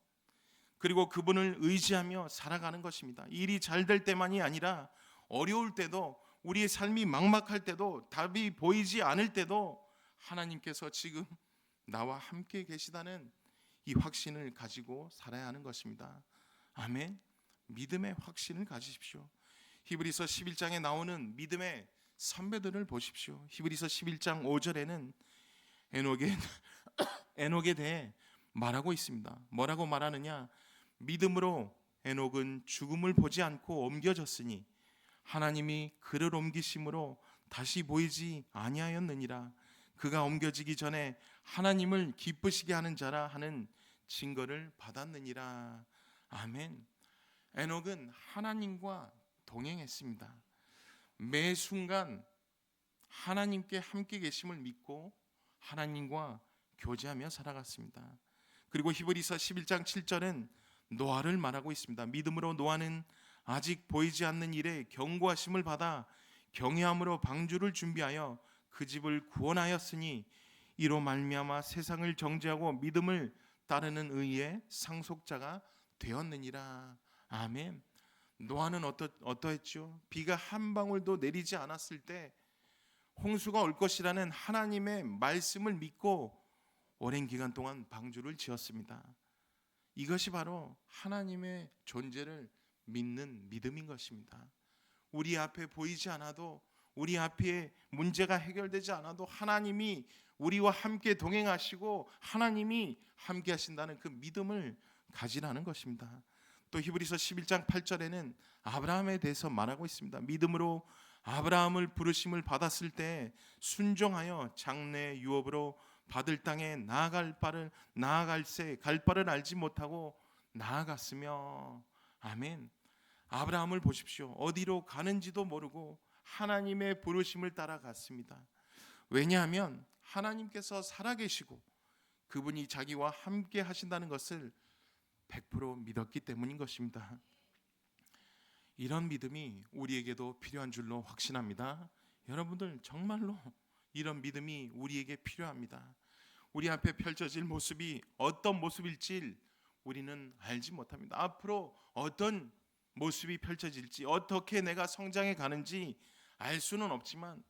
그리고 그분을 의지하며 살아가는 것입니다. 일이 잘 될 때만이 아니라 어려울 때도, 우리의 삶이 막막할 때도, 답이 보이지 않을 때도 하나님께서 지금 나와 함께 계시다는 이 확신을 가지고 살아야 하는 것입니다. 아멘. 믿음의 확신을 가지십시오. 히브리서 11장에 나오는 믿음의 선배들을 보십시오. 히브리서 11장 5절에는 에녹에 대해 말하고 있습니다. 뭐라고 말하느냐? 믿음으로 에녹은 죽음을 보지 않고 옮겨졌으니 하나님이 그를 옮기심으로 다시 보이지 아니하였느니라. 그가 옮겨지기 전에 하나님을 기쁘시게 하는 자라 하는 증거를 받았느니라. 아멘. 에녹은 하나님과 동행했습니다. 매 순간 하나님께 함께 계심을 믿고 하나님과 교제하며 살아갔습니다. 그리고 히브리서 11장 7절은 노아를 말하고 있습니다. 믿음으로 노아는 아직 보이지 않는 일에 경고하심을 받아 경외함으로 방주를 준비하여 그 집을 구원하였으니 이로 말미암아 세상을 정죄하고 믿음을 따르는 의의 상속자가 되었느니라. 아멘. 노아는 어떠했죠? 비가 한 방울도 내리지 않았을 때 홍수가 올 것이라는 하나님의 말씀을 믿고 오랜 기간 동안 방주를 지었습니다. 이것이 바로 하나님의 존재를 믿는 믿음인 것입니다. 우리 앞에 보이지 않아도, 우리 앞에 문제가 해결되지 않아도 하나님이 우리와 함께 동행하시고 하나님이 함께 하신다는 그 믿음을 가지라는 것입니다. 또 히브리서 11장 8절에는 아브라함에 대해서 말하고 있습니다. 믿음으로 아브라함을 부르심을 받았을 때 순종하여 장래 유업으로 받을 땅에 나아갈새 갈 바를 알지 못하고 나아갔으며. 아멘. 아브라함을 보십시오. 어디로 가는지도 모르고 하나님의 부르심을 따라갔습니다. 왜냐하면 하나님께서 살아계시고 그분이 자기와 함께 하신다는 것을 100% 믿었기 때문인 것입니다. 이런 믿음이 우리에게도 필요한 줄로 확신합니다. 여러분들 정말로 이런 믿음이 우리에게 필요합니다. 우리 앞에 펼쳐질 모습이 어떤 모습일지 우리는 알지 못합니다. 앞으로 어떤 모습이 펼쳐질지, 어떻게 내가 성장해 가는지 알 수는 없지만,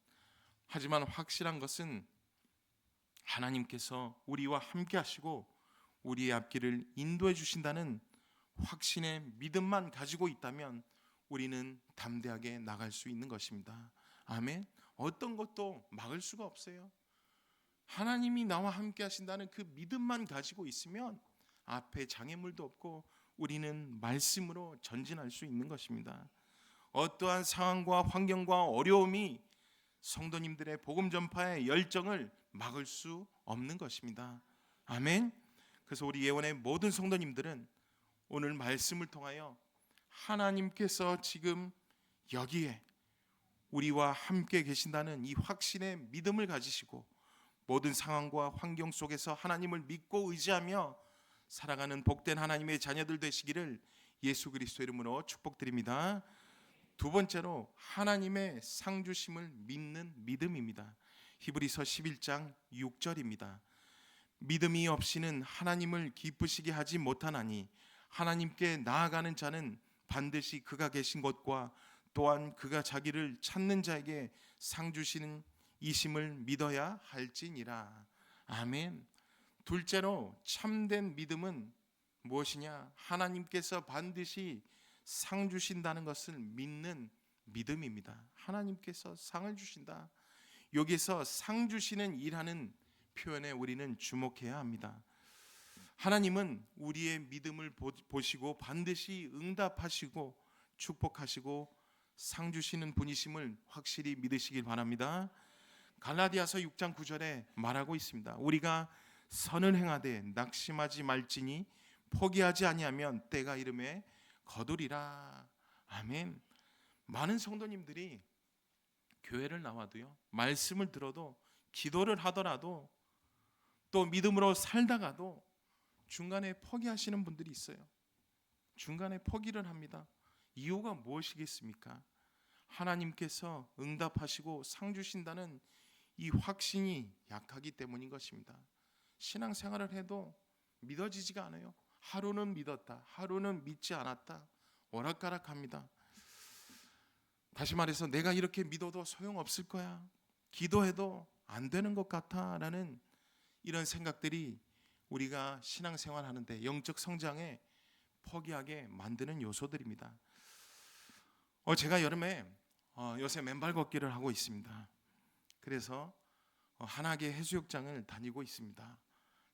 하지만 확실한 것은 하나님께서 우리와 함께 하시고 우리의 앞길을 인도해 주신다는 확신의 믿음만 가지고 있다면 우리는 담대하게 나갈 수 있는 것입니다. 아멘. 어떤 것도 막을 수가 없어요. 하나님이 나와 함께 하신다는 그 믿음만 가지고 있으면 앞에 장애물도 없고 우리는 말씀으로 전진할 수 있는 것입니다. 어떠한 상황과 환경과 어려움이 성도님들의 복음 전파의 열정을 막을 수 없는 것입니다. 아멘. 그래서 우리 예원의 모든 성도님들은 오늘 말씀을 통하여 하나님께서 지금 여기에 우리와 함께 계신다는 이 확신의 믿음을 가지시고 모든 상황과 환경 속에서 하나님을 믿고 의지하며 살아가는 복된 하나님의 자녀들 되시기를 예수 그리스도 이름으로 축복드립니다. 두 번째로 하나님의 상 주심을 믿는 믿음입니다. 히브리서 11장 6절입니다. 믿음이 없이는 하나님을 기쁘시게 하지 못하나니 하나님께 나아가는 자는 반드시 그가 계신 곳과 또한 그가 자기를 찾는 자에게 상 주시는 이심을 믿어야 할지니라. 아멘. 둘째로 참된 믿음은 무엇이냐? 하나님께서 반드시 상 주신다는 것을 믿는 믿음입니다. 하나님께서 상을 주신다. 여기서 상 주시는 일하는 표현에 우리는 주목해야 합니다. 하나님은 우리의 믿음을 보시고 반드시 응답하시고 축복하시고 상 주시는 분이심을 확실히 믿으시길 바랍니다. 갈라디아서 6장 9절에 말하고 있습니다. 우리가 선을 행하되 낙심하지 말지니 포기하지 아니하면 때가 이름에 거두리라. 아멘. 많은 성도님들이 교회를 나와도요, 말씀을 들어도, 기도를 하더라도, 또 믿음으로 살다가도 중간에 포기하시는 분들이 있어요. 중간에 포기를 합니다. 이유가 무엇이겠습니까? 하나님께서 응답하시고 상 주신다는 이 확신이 약하기 때문인 것입니다. 신앙생활을 해도 믿어지지가 않아요. 하루는 믿었다, 하루는 믿지 않았다, 오락가락합니다. 다시 말해서 내가 이렇게 믿어도 소용없을 거야, 기도해도 안 되는 것 같아 라는 이런 생각들이 우리가 신앙생활하는데, 영적 성장에 포기하게 만드는 요소들입니다. 제가 여름에 요새 맨발 걷기를 하고 있습니다. 그래서 한하계 해수욕장을 다니고 있습니다.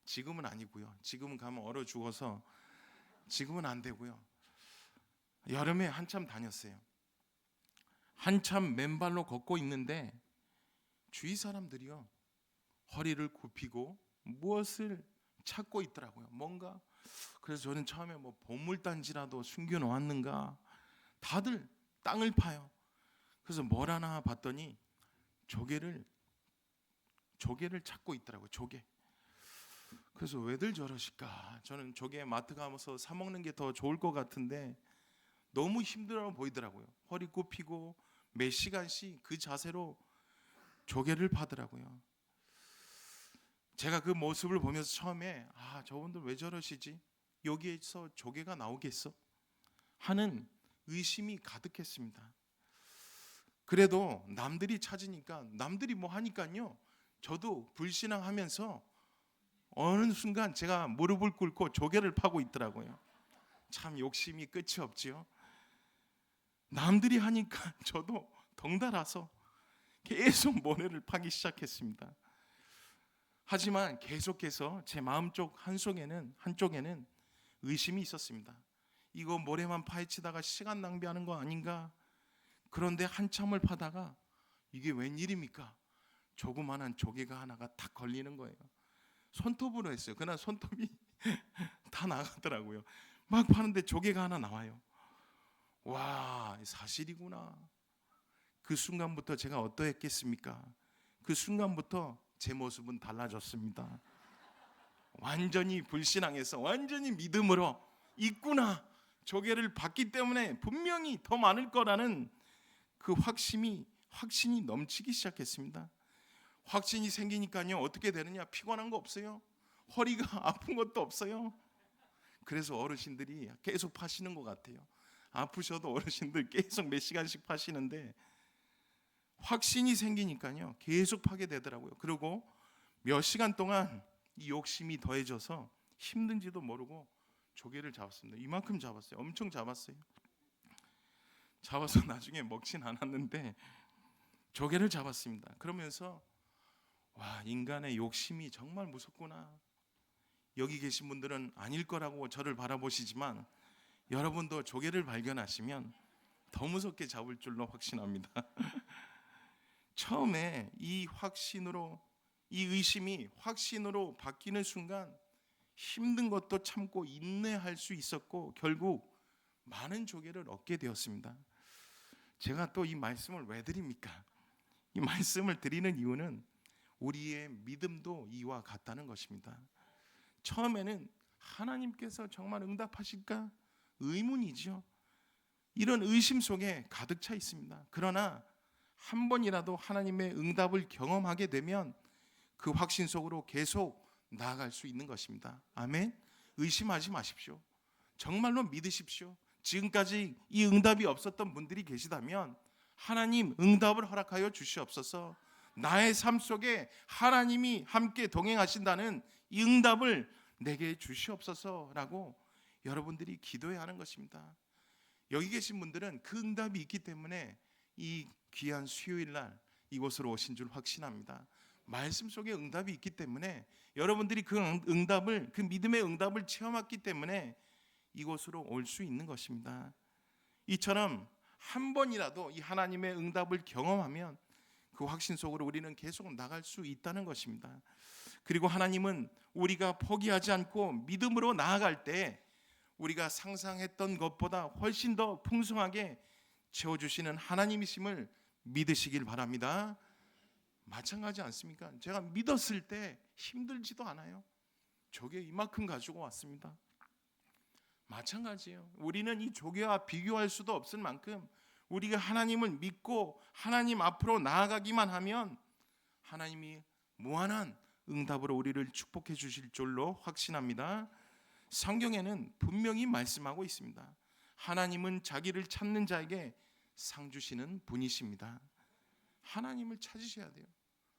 지금은 아니고요. 지금은 가면 얼어 죽어서 지금은 안 되고요. 여름에 한참 다녔어요. 한참 맨발로 걷고 있는데 주위 사람들이요, 허리를 굽히고 무엇을 찾고 있더라고요. 뭔가. 그래서 저는 처음에 뭐 보물단지라도 숨겨 놓았는가, 다들 땅을 파요. 그래서 뭘 하나 봤더니 조개를 찾고 있더라고요. 조개. 그래서 왜들 저러실까? 저는 조개 마트 가면서 사 먹는 게 더 좋을 것 같은데 너무 힘들어 보이더라고요. 허리 굽히고 몇 시간씩 그 자세로 조개를 파더라고요. 제가 그 모습을 보면서 처음에 저분들 왜 저러시지? 여기에서 조개가 나오겠어? 하는 의심이 가득했습니다. 그래도 남들이 찾으니까, 남들이 뭐 하니까요, 저도 불신앙하면서 어느 순간 제가 무릎을 꿇고 조개를 파고 있더라고요. 참 욕심이 끝이 없지요. 남들이 하니까 저도 덩달아서 계속 모래를 파기 시작했습니다. 하지만 계속해서 제 마음쪽 한쪽에는 의심이 있었습니다. 이거 모래만 파헤치다가 시간 낭비하는 거 아닌가? 그런데 한참을 파다가 이게 웬일입니까? 조그만한 조개가 하나가 탁 걸리는 거예요. 손톱으로 했어요. 그날 손톱이 다 나가더라고요. 막 파는데 조개가 하나 나와요. 와, 사실이구나. 그 순간부터 제가 어떠했겠습니까? 그 순간부터 제 모습은 달라졌습니다. 완전히 불신앙에서 완전히 믿음으로, 있구나, 조개를 봤기 때문에 분명히 더 많을 거라는 그 확신이 넘치기 시작했습니다. 확신이 생기니까요, 어떻게 되느냐? 피곤한 거 없어요. 허리가 아픈 것도 없어요. 그래서 어르신들이 계속 파시는 것 같아요. 아프셔도 어르신들 계속 몇 시간씩 파시는데 확신이 생기니까요, 계속 파게 되더라고요. 그리고 몇 시간 동안 이 욕심이 더해져서 힘든지도 모르고 조개를 잡았습니다. 이만큼 잡았어요. 엄청 잡았어요. 잡아서 나중에 먹진 않았는데 조개를 잡았습니다. 그러면서 와, 인간의 욕심이 정말 무섭구나. 여기 계신 분들은 아닐 거라고 저를 바라보시지만 여러분도 조개를 발견하시면 더 무섭게 잡을 줄로 확신합니다. 처음에 이 의심이 확신으로 바뀌는 순간 힘든 것도 참고 인내할 수 있었고 결국 많은 조개를 얻게 되었습니다. 제가 또 이 말씀을 왜 드립니까? 이 말씀을 드리는 이유는 우리의 믿음도 이와 같다는 것입니다. 처음에는 하나님께서 정말 응답하실까? 의문이죠. 이런 의심 속에 가득 차 있습니다. 그러나 한 번이라도 하나님의 응답을 경험하게 되면 그 확신 속으로 계속 나아갈 수 있는 것입니다. 아멘. 의심하지 마십시오. 정말로 믿으십시오. 지금까지 이 응답이 없었던 분들이 계시다면 하나님 응답을 허락하여 주시옵소서. 나의 삶 속에 하나님이 함께 동행하신다는 이 응답을 내게 주시옵소서라고 여러분들이 기도해야 하는 것입니다. 여기 계신 분들은 그 응답이 있기 때문에 이 귀한 수요일 날 이곳으로 오신 줄 확신합니다. 말씀 속에 응답이 있기 때문에 여러분들이 그 응답을, 그 믿음의 응답을 체험했기 때문에 이곳으로 올 수 있는 것입니다. 이처럼 한 번이라도 이 하나님의 응답을 경험하면 그 확신 속으로 우리는 계속 나갈 수 있다는 것입니다. 그리고 하나님은 우리가 포기하지 않고 믿음으로 나아갈 때 우리가 상상했던 것보다 훨씬 더 풍성하게 채워주시는 하나님이심을 믿으시길 바랍니다. 마찬가지 않습니까? 제가 믿었을 때 힘들지도 않아요. 조개 이만큼 가지고 왔습니다. 마찬가지예요. 우리는 이 조개와 비교할 수도 없을 만큼 우리가 하나님을 믿고 하나님 앞으로 나아가기만 하면 하나님이 무한한 응답으로 우리를 축복해 주실 줄로 확신합니다. 성경에는 분명히 말씀하고 있습니다. 하나님은 자기를 찾는 자에게 상 주시는 분이십니다. 하나님을 찾으셔야 돼요.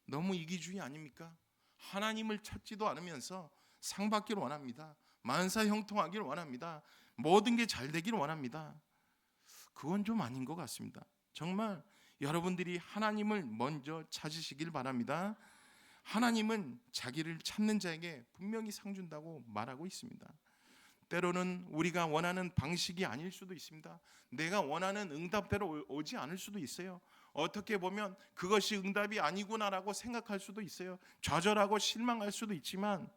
너무 이기주의 아닙니까? 하나님을 찾지도 않으면서 상 받기를 원합니다. 만사 형통하기를 원합니다. 모든 게 잘 되기를 원합니다. 그건 좀 아닌 것 같습니다. 정말 여러분들이 하나님을 먼저 찾으시길 바랍니다. 하나님은 자기를 찾는 자에게 분명히 상 준다고 말하고 있습니다. 때로는 우리가 원하는 방식이 아닐 수도 있습니다. 내가 원하는 응답대로 오지 않을 수도 있어요. 어떻게 보면 그것이 응답이 아니구나라고 생각할 수도 있어요. 좌절하고 실망할 수도 있지만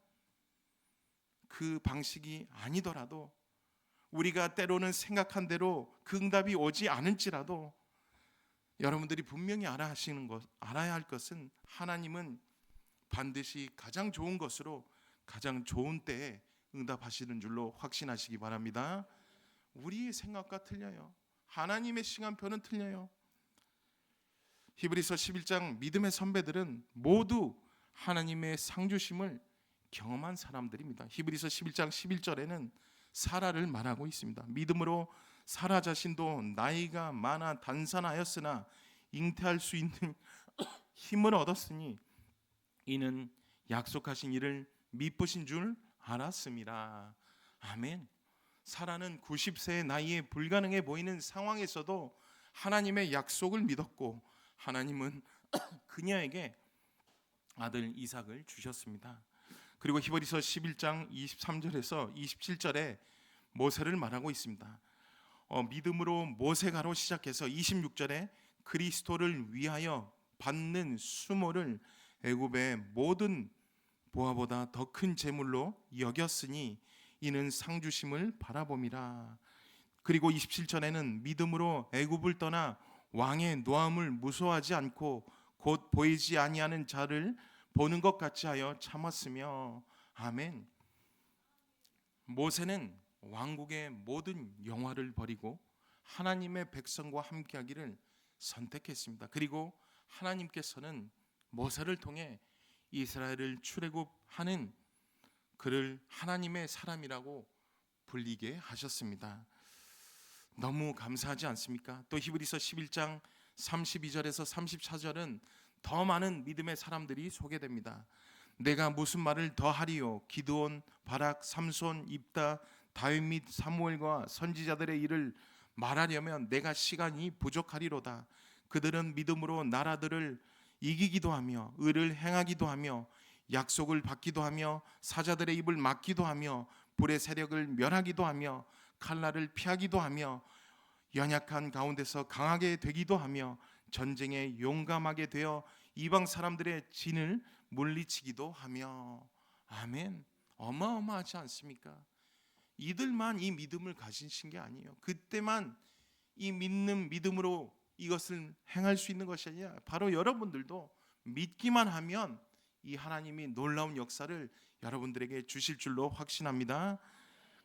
그 방식이 아니더라도 우리가 때로는 생각한 대로 그 응답이 오지 않을지라도 여러분들이 분명히 알아야 할 것은 하나님은 반드시 가장 좋은 것으로 가장 좋은 때에 응답하시는 줄로 확신하시기 바랍니다. 우리의 생각과 틀려요. 하나님의 시간표는 틀려요. 히브리서 11장 믿음의 선배들은 모두 하나님의 상주심을 경험한 사람들입니다. 히브리서 11장 11절에는 사라를 말하고 있습니다. 믿음으로 사라 자신도 나이가 많아 단산하였으나 잉태할 수 있는 힘을 얻었으니 이는 약속하신 이를 미쁘신 줄 알았습니다. 아멘. 사라는 90세의 나이에 불가능해 보이는 상황에서도 하나님의 약속을 믿었고 하나님은 그녀에게 아들 이삭을 주셨습니다. 그리고 히브리서 11장 23절에서 27절에 모세를 말하고 있습니다. 믿음으로 모세가로 시작해서 26절에 그리스도를 위하여 받는 수모를 애굽의 모든 보화보다 더 큰 재물로 여겼으니 이는 상 주심을 바라봄이라. 그리고 27절에는 믿음으로 애굽을 떠나 왕의 노함을 무서워하지 않고 곧 보이지 아니하는 자를 보는 것 같이 하여 참았으며. 아멘. 모세는 왕국의 모든 영화를 버리고 하나님의 백성과 함께하기를 선택했습니다. 그리고 하나님께서는 모세를 통해 이스라엘을 출애굽하는 그를 하나님의 사람이라고 불리게 하셨습니다. 너무 감사하지 않습니까? 또 히브리서 11장 32절에서 34절은 더 많은 믿음의 사람들이 소개됩니다. 내가 무슨 말을 더 하리요? 기드온, 바락, 삼손, 입다, 다윗 및 사무엘과 선지자들의 일을 말하려면 내가 시간이 부족하리로다. 그들은 믿음으로 나라들을 이기기도 하며 의를 행하기도 하며 약속을 받기도 하며 사자들의 입을 막기도 하며 불의 세력을 멸하기도 하며 칼날을 피하기도 하며 연약한 가운데서 강하게 되기도 하며 전쟁에 용감하게 되어 이방 사람들의 진을 물리치기도 하며. 아멘. 어마어마하지 않습니까? 이들만 이 믿음을 가지신 게 아니에요. 그때만 이 믿는 믿음으로 이것을 행할 수 있는 것이 아니라 바로 여러분들도 믿기만 하면 이 하나님이 놀라운 역사를 여러분들에게 주실 줄로 확신합니다.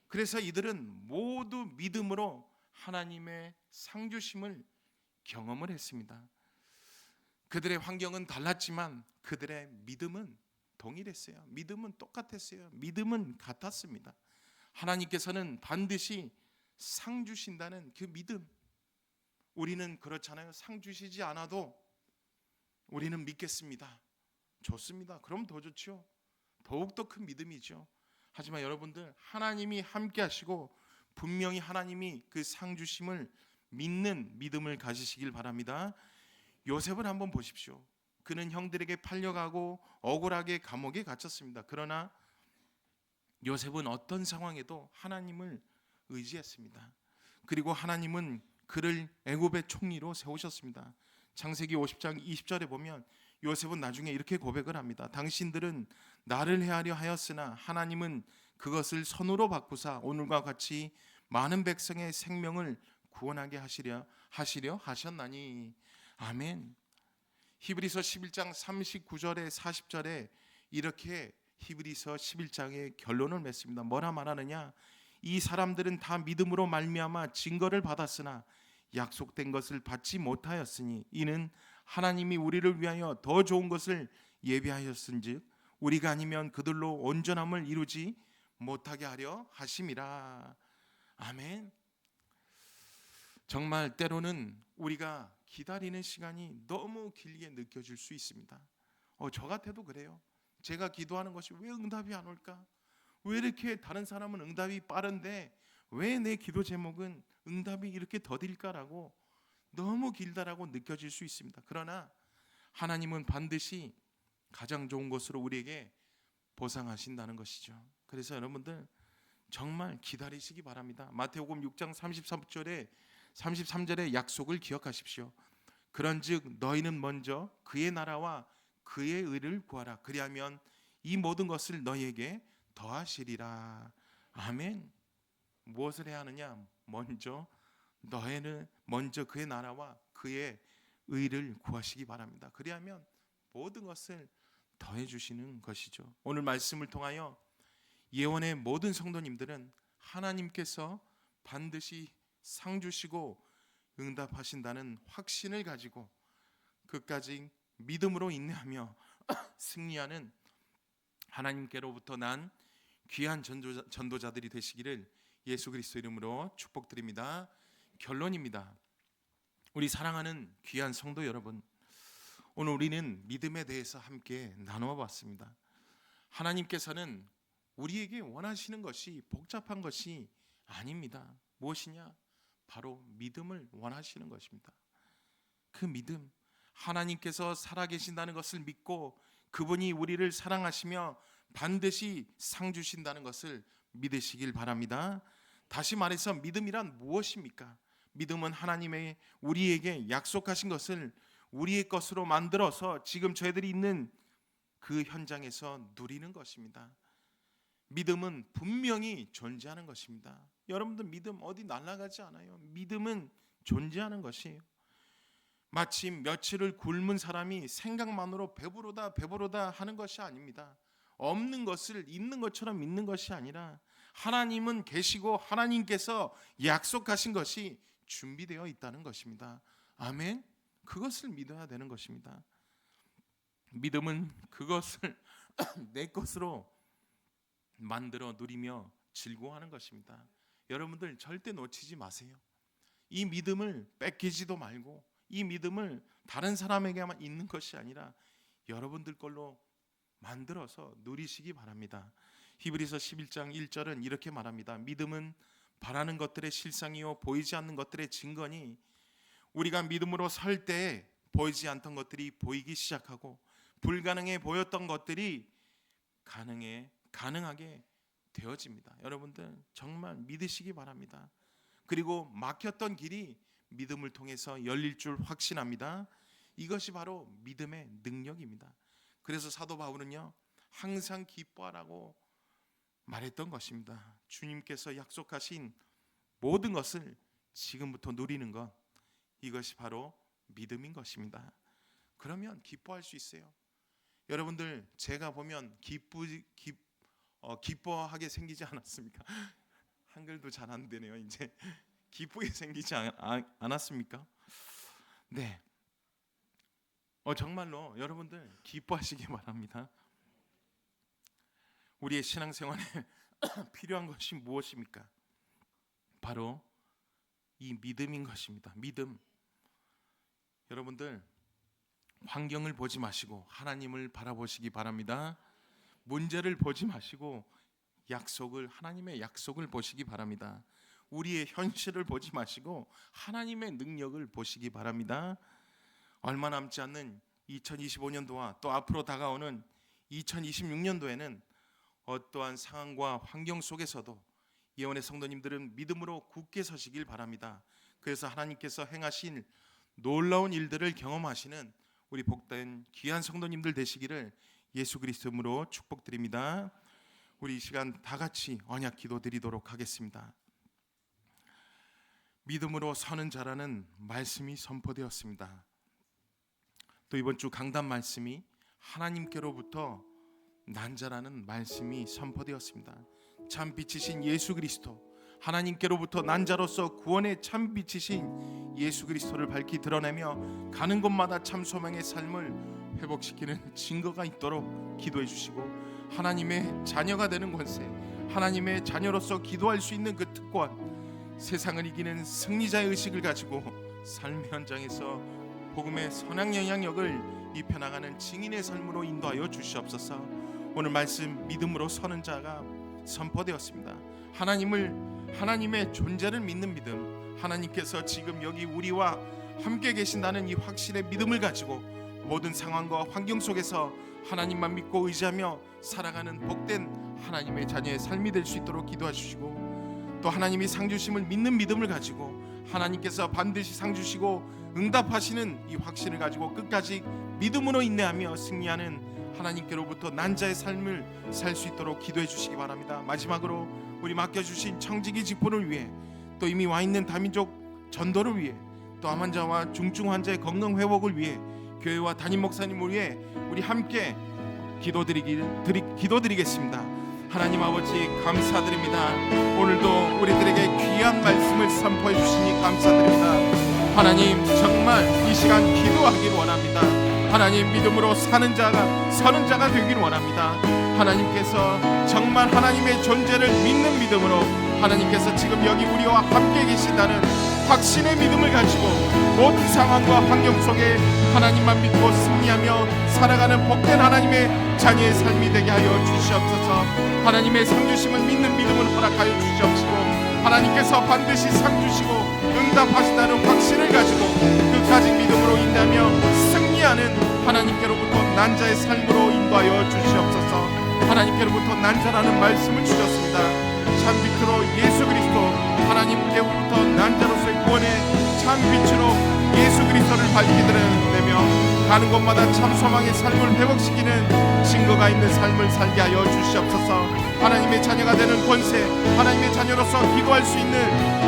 그래서 이들은 모두 믿음으로 하나님의 상주심을 경험을 했습니다. 그들의 환경은 달랐지만 그들의 믿음은 동일했어요. 믿음은 똑같았어요. 믿음은 같았습니다. 하나님께서는 반드시 상 주신다는 그 믿음. 우리는 그렇잖아요. 상 주시지 않아도 우리는 믿겠습니다. 좋습니다. 그럼 더 좋죠. 더욱더 큰 믿음이죠. 하지만 여러분들, 하나님이 함께 하시고 분명히 하나님이 그 상 주심을 믿는 믿음을 가지시길 바랍니다. 요셉을 한번 보십시오. 그는 형들에게 팔려가고 억울하게 감옥에 갇혔습니다. 그러나 요셉은 어떤 상황에도 하나님을 의지했습니다. 그리고 하나님은 그를 애굽의 총리로 세우셨습니다. 창세기 50장 20절에 보면 요셉은 나중에 이렇게 고백을 합니다. 당신들은 나를 해하려 하였으나 하나님은 그것을 선으로 바꾸사 오늘과 같이 많은 백성의 생명을 구원하게 하시려 하셨나니. 아멘. 히브리서 11장 39절에 40절에 이렇게 히브리서 11장의 결론을 맺습니다. 뭐라 말하느냐? 이 사람들은 다 믿음으로 말미암아 증거를 받았으나 약속된 것을 받지 못하였으니 이는 하나님이 우리를 위하여 더 좋은 것을 예비하였은즉 우리가 아니면 그들로 온전함을 이루지 못하게 하려 하심이라. 아멘. 정말 때로는 우리가 기다리는 시간이 너무 길게 느껴질 수 있습니다. 저 같아도 그래요. 제가 기도하는 것이 왜 응답이 안 올까? 왜 이렇게 다른 사람은 응답이 빠른데 왜 내 기도 제목은 응답이 이렇게 더딜까라고 너무 길다라고 느껴질 수 있습니다. 그러나 하나님은 반드시 가장 좋은 것으로 우리에게 보상하신다는 것이죠. 그래서 여러분들 정말 기다리시기 바랍니다. 마태복음 6장 33절의 약속을 기억하십시오. 그런즉 너희는 먼저 그의 나라와 그의 의를 구하라. 그리하면 이 모든 것을 너희에게 더하시리라. 아멘. 무엇을 해야 하느냐? 먼저 그의 나라와 그의 의를 구하시기 바랍니다. 그리하면 모든 것을 더해 주시는 것이죠. 오늘 말씀을 통하여 예원의 모든 성도님들은 하나님께서 반드시 상 주시고 응답하신다는 확신을 가지고 끝까지 믿음으로 인내하며 승리하는 하나님께로부터 난 귀한 전도자들이 되시기를 예수 그리스도 이름으로 축복드립니다. 결론입니다. 우리 사랑하는 귀한 성도 여러분, 오늘 우리는 믿음에 대해서 함께 나누어 봤습니다. 하나님께서는 우리에게 원하시는 것이 복잡한 것이 아닙니다. 무엇이냐? 바로 믿음을 원하시는 것입니다. 그 믿음, 하나님께서 살아계신다는 것을 믿고 그분이 우리를 사랑하시며 반드시 상 주신다는 것을 믿으시길 바랍니다. 다시 말해서 믿음이란 무엇입니까? 믿음은 하나님의 우리에게 약속하신 것을 우리의 것으로 만들어서 지금 저희들이 있는 그 현장에서 누리는 것입니다. 믿음은 분명히 존재하는 것입니다. 여러분들 믿음 어디 날아가지 않아요. 믿음은 존재하는 것이에요. 마치 며칠을 굶은 사람이 생각만으로 배부르다 하는 것이 아닙니다. 없는 것을 있는 것처럼 믿는 것이 아니라 하나님은 계시고 하나님께서 약속하신 것이 준비되어 있다는 것입니다. 아멘. 그것을 믿어야 되는 것입니다. 믿음은 그것을 내 것으로 만들어 누리며 즐거워하는 것입니다. 여러분들 절대 놓치지 마세요. 이 믿음을 뺏기지도 말고 이 믿음을 다른 사람에게만 있는 것이 아니라 여러분들 걸로 만들어서 누리시기 바랍니다. 히브리서 11장 1절은 이렇게 말합니다. 믿음은 바라는 것들의 실상이요 보이지 않는 것들의 증거니 우리가 믿음으로 설 때 보이지 않던 것들이 보이기 시작하고 불가능해 보였던 것들이 가능하게 되어집니다. 여러분들 정말 믿으시기 바랍니다. 그리고 막혔던 길이 믿음을 통해서 열릴 줄 확신합니다. 이것이 바로 믿음의 능력입니다. 그래서 사도 바울은요 항상 기뻐하라고 말했던 것입니다. 주님께서 약속하신 모든 것을 지금부터 누리는 것, 이것이 바로 믿음인 것입니다. 그러면 기뻐할 수 있어요. 여러분들 제가 보면 기뻐하게 생기지 않았습니까? 한글도 잘 안 되네요. 이제 기쁘게 생기지 않았습니까? 네. 정말로 여러분들 기뻐하시기 바랍니다. 우리의 신앙생활에 필요한 것이 무엇입니까? 바로 이 믿음인 것입니다. 믿음. 여러분들 환경을 보지 마시고 하나님을 바라보시기 바랍니다. 문제를 보지 마시고 하나님의 약속을 보시기 바랍니다. 우리의 현실을 보지 마시고 하나님의 능력을 보시기 바랍니다. 얼마 남지 않는 2025년도와 또 앞으로 다가오는 2026년도에는 어떠한 상황과 환경 속에서도 예언의 성도님들은 믿음으로 굳게 서시길 바랍니다. 그래서 하나님께서 행하신 놀라운 일들을 경험하시는 우리 복된 귀한 성도님들 되시기를 예수 그리스도 이름으로 축복드립니다. 우리 이 시간 다 같이 언약 기도 드리도록 하겠습니다. 믿음으로 서는 자라는 말씀이 선포되었습니다. 또 이번 주 강단 말씀이 하나님께로부터 난 자라는 말씀이 선포되었습니다. 참 빛이신 예수 그리스도, 하나님께로부터 난 자로서 구원의 참 빛이신 예수 그리스도를 밝히 드러내며 가는 곳마다 참 소망의 삶을 회복시키는 증거가 있도록 기도해 주시고, 하나님의 자녀가 되는 권세, 하나님의 자녀로서 기도할 수 있는 그 특권, 세상을 이기는 승리자의 의식을 가지고 삶의 현장에서 복음의 선한 영향력을 입혀나가는 증인의 삶으로 인도하여 주시옵소서. 오늘 말씀 믿음으로 서는 자가 선포되었습니다. 하나님의 존재를 믿는 믿음, 하나님께서 지금 여기 우리와 함께 계신다는 이 확신의 믿음을 가지고 모든 상황과 환경 속에서 하나님만 믿고 의지하며 살아가는 복된 하나님의 자녀의 삶이 될 수 있도록 기도해 주시고, 또 하나님이 상 주심을 믿는 믿음을 가지고 하나님께서 반드시 상 주시고 응답하시는 이 확신을 가지고 끝까지 믿음으로 인내하며 승리하는 하나님께로부터 난 자의 삶을 살 수 있도록 기도해 주시기 바랍니다. 마지막으로 우리 맡겨주신 청지기 직분을 위해, 또 이미 와 있는 다민족 전도를 위해, 또 암 환자와 중증 환자의 건강 회복을 위해, 교회와 담임 목사님을 위해 우리 함께 기도드리겠습니다. 하나님 아버지 감사드립니다. 오늘도 우리들에게 귀한 말씀을 선포해 주시니 감사드립니다. 하나님 정말 이 시간 기도하길 원합니다. 하나님 믿음으로 서는 자가 되길 원합니다. 하나님께서 정말 하나님의 존재를 믿는 믿음으로 하나님께서 지금 여기 우리와 함께 계신다는 확신의 믿음을 가지고 모든 상황과 환경 속에 하나님만 믿고 승리하며 살아가는 복된 하나님의 자녀의 삶이 되게 하여 주시옵소서. 하나님의 상 주심을 믿는 믿음을 허락하여 주시옵시고, 하나님께서 반드시 상 주시고 응답하신다는 확신을 가지고 끝까지 믿음으로 인내하며 승리하는 하나님께로부터 난 자의 삶으로 인도하여 주시옵소서. 하나님께로부터 난 자라는 말씀을 주셨습니다. 참 빛으로 예수 그리스도, 하나님께로부터 난 자로서의 구원의 참 빛으로 예수 그리스도를 밝히 드러내며 가는 곳마다 참 소망의 삶을 회복시키는 증거가 있는 삶을 살게 하여 주시옵소서. 하나님의 자녀가 되는 권세, 하나님의 자녀로서 기도할 수 있는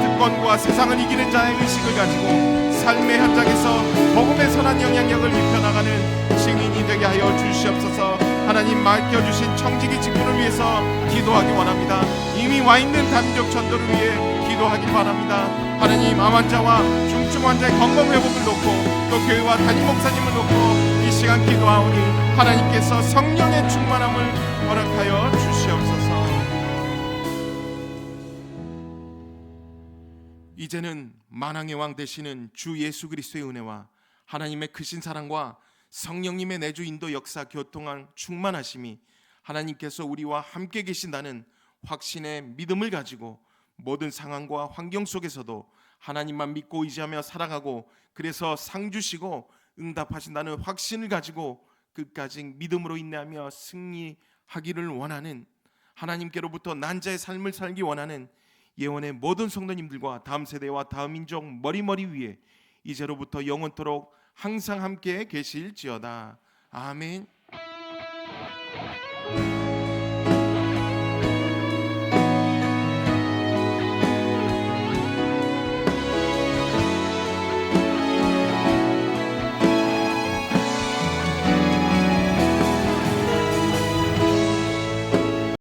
특권과 세상을 이기는 자의 의식을 가지고 삶의 현장에서 복음의 선한 영향력을 입혀나가는 증인이 되게 하여 주시옵소서. 하나님 맡겨주신 청지기 직분을 위해서 기도하기 원합니다. 이미 와 있는 단적 전도를 위해 기도하기 바랍니다. 하나님 암 환자와 중증 환자의 건강 회복을 놓고, 또 교회와 담임 목사님을 놓고 이 시간 기도하오니 하나님께서 성령의 충만함을 허락하여 주시옵소서. 이제는 만왕의 왕 되시는 주 예수 그리스도의 은혜와 하나님의 크신 사랑과 성령님의 내주 인도 역사 교통한 충만하심이, 하나님께서 우리와 함께 계신다는 확신의 믿음을 가지고 모든 상황과 환경 속에서도 하나님만 믿고 의지하며 살아가고, 그래서 상 주시고 응답하신다는 확신을 가지고 끝까지 믿음으로 인내하며 승리하기를 원하는, 하나님께로부터 난 자의 삶을 살기 원하는 예언의 모든 성도님들과 다음 세대와 다음 인종 머리머리 위에 이제로부터 영원토록 항상 함께 계실지어다. 아멘.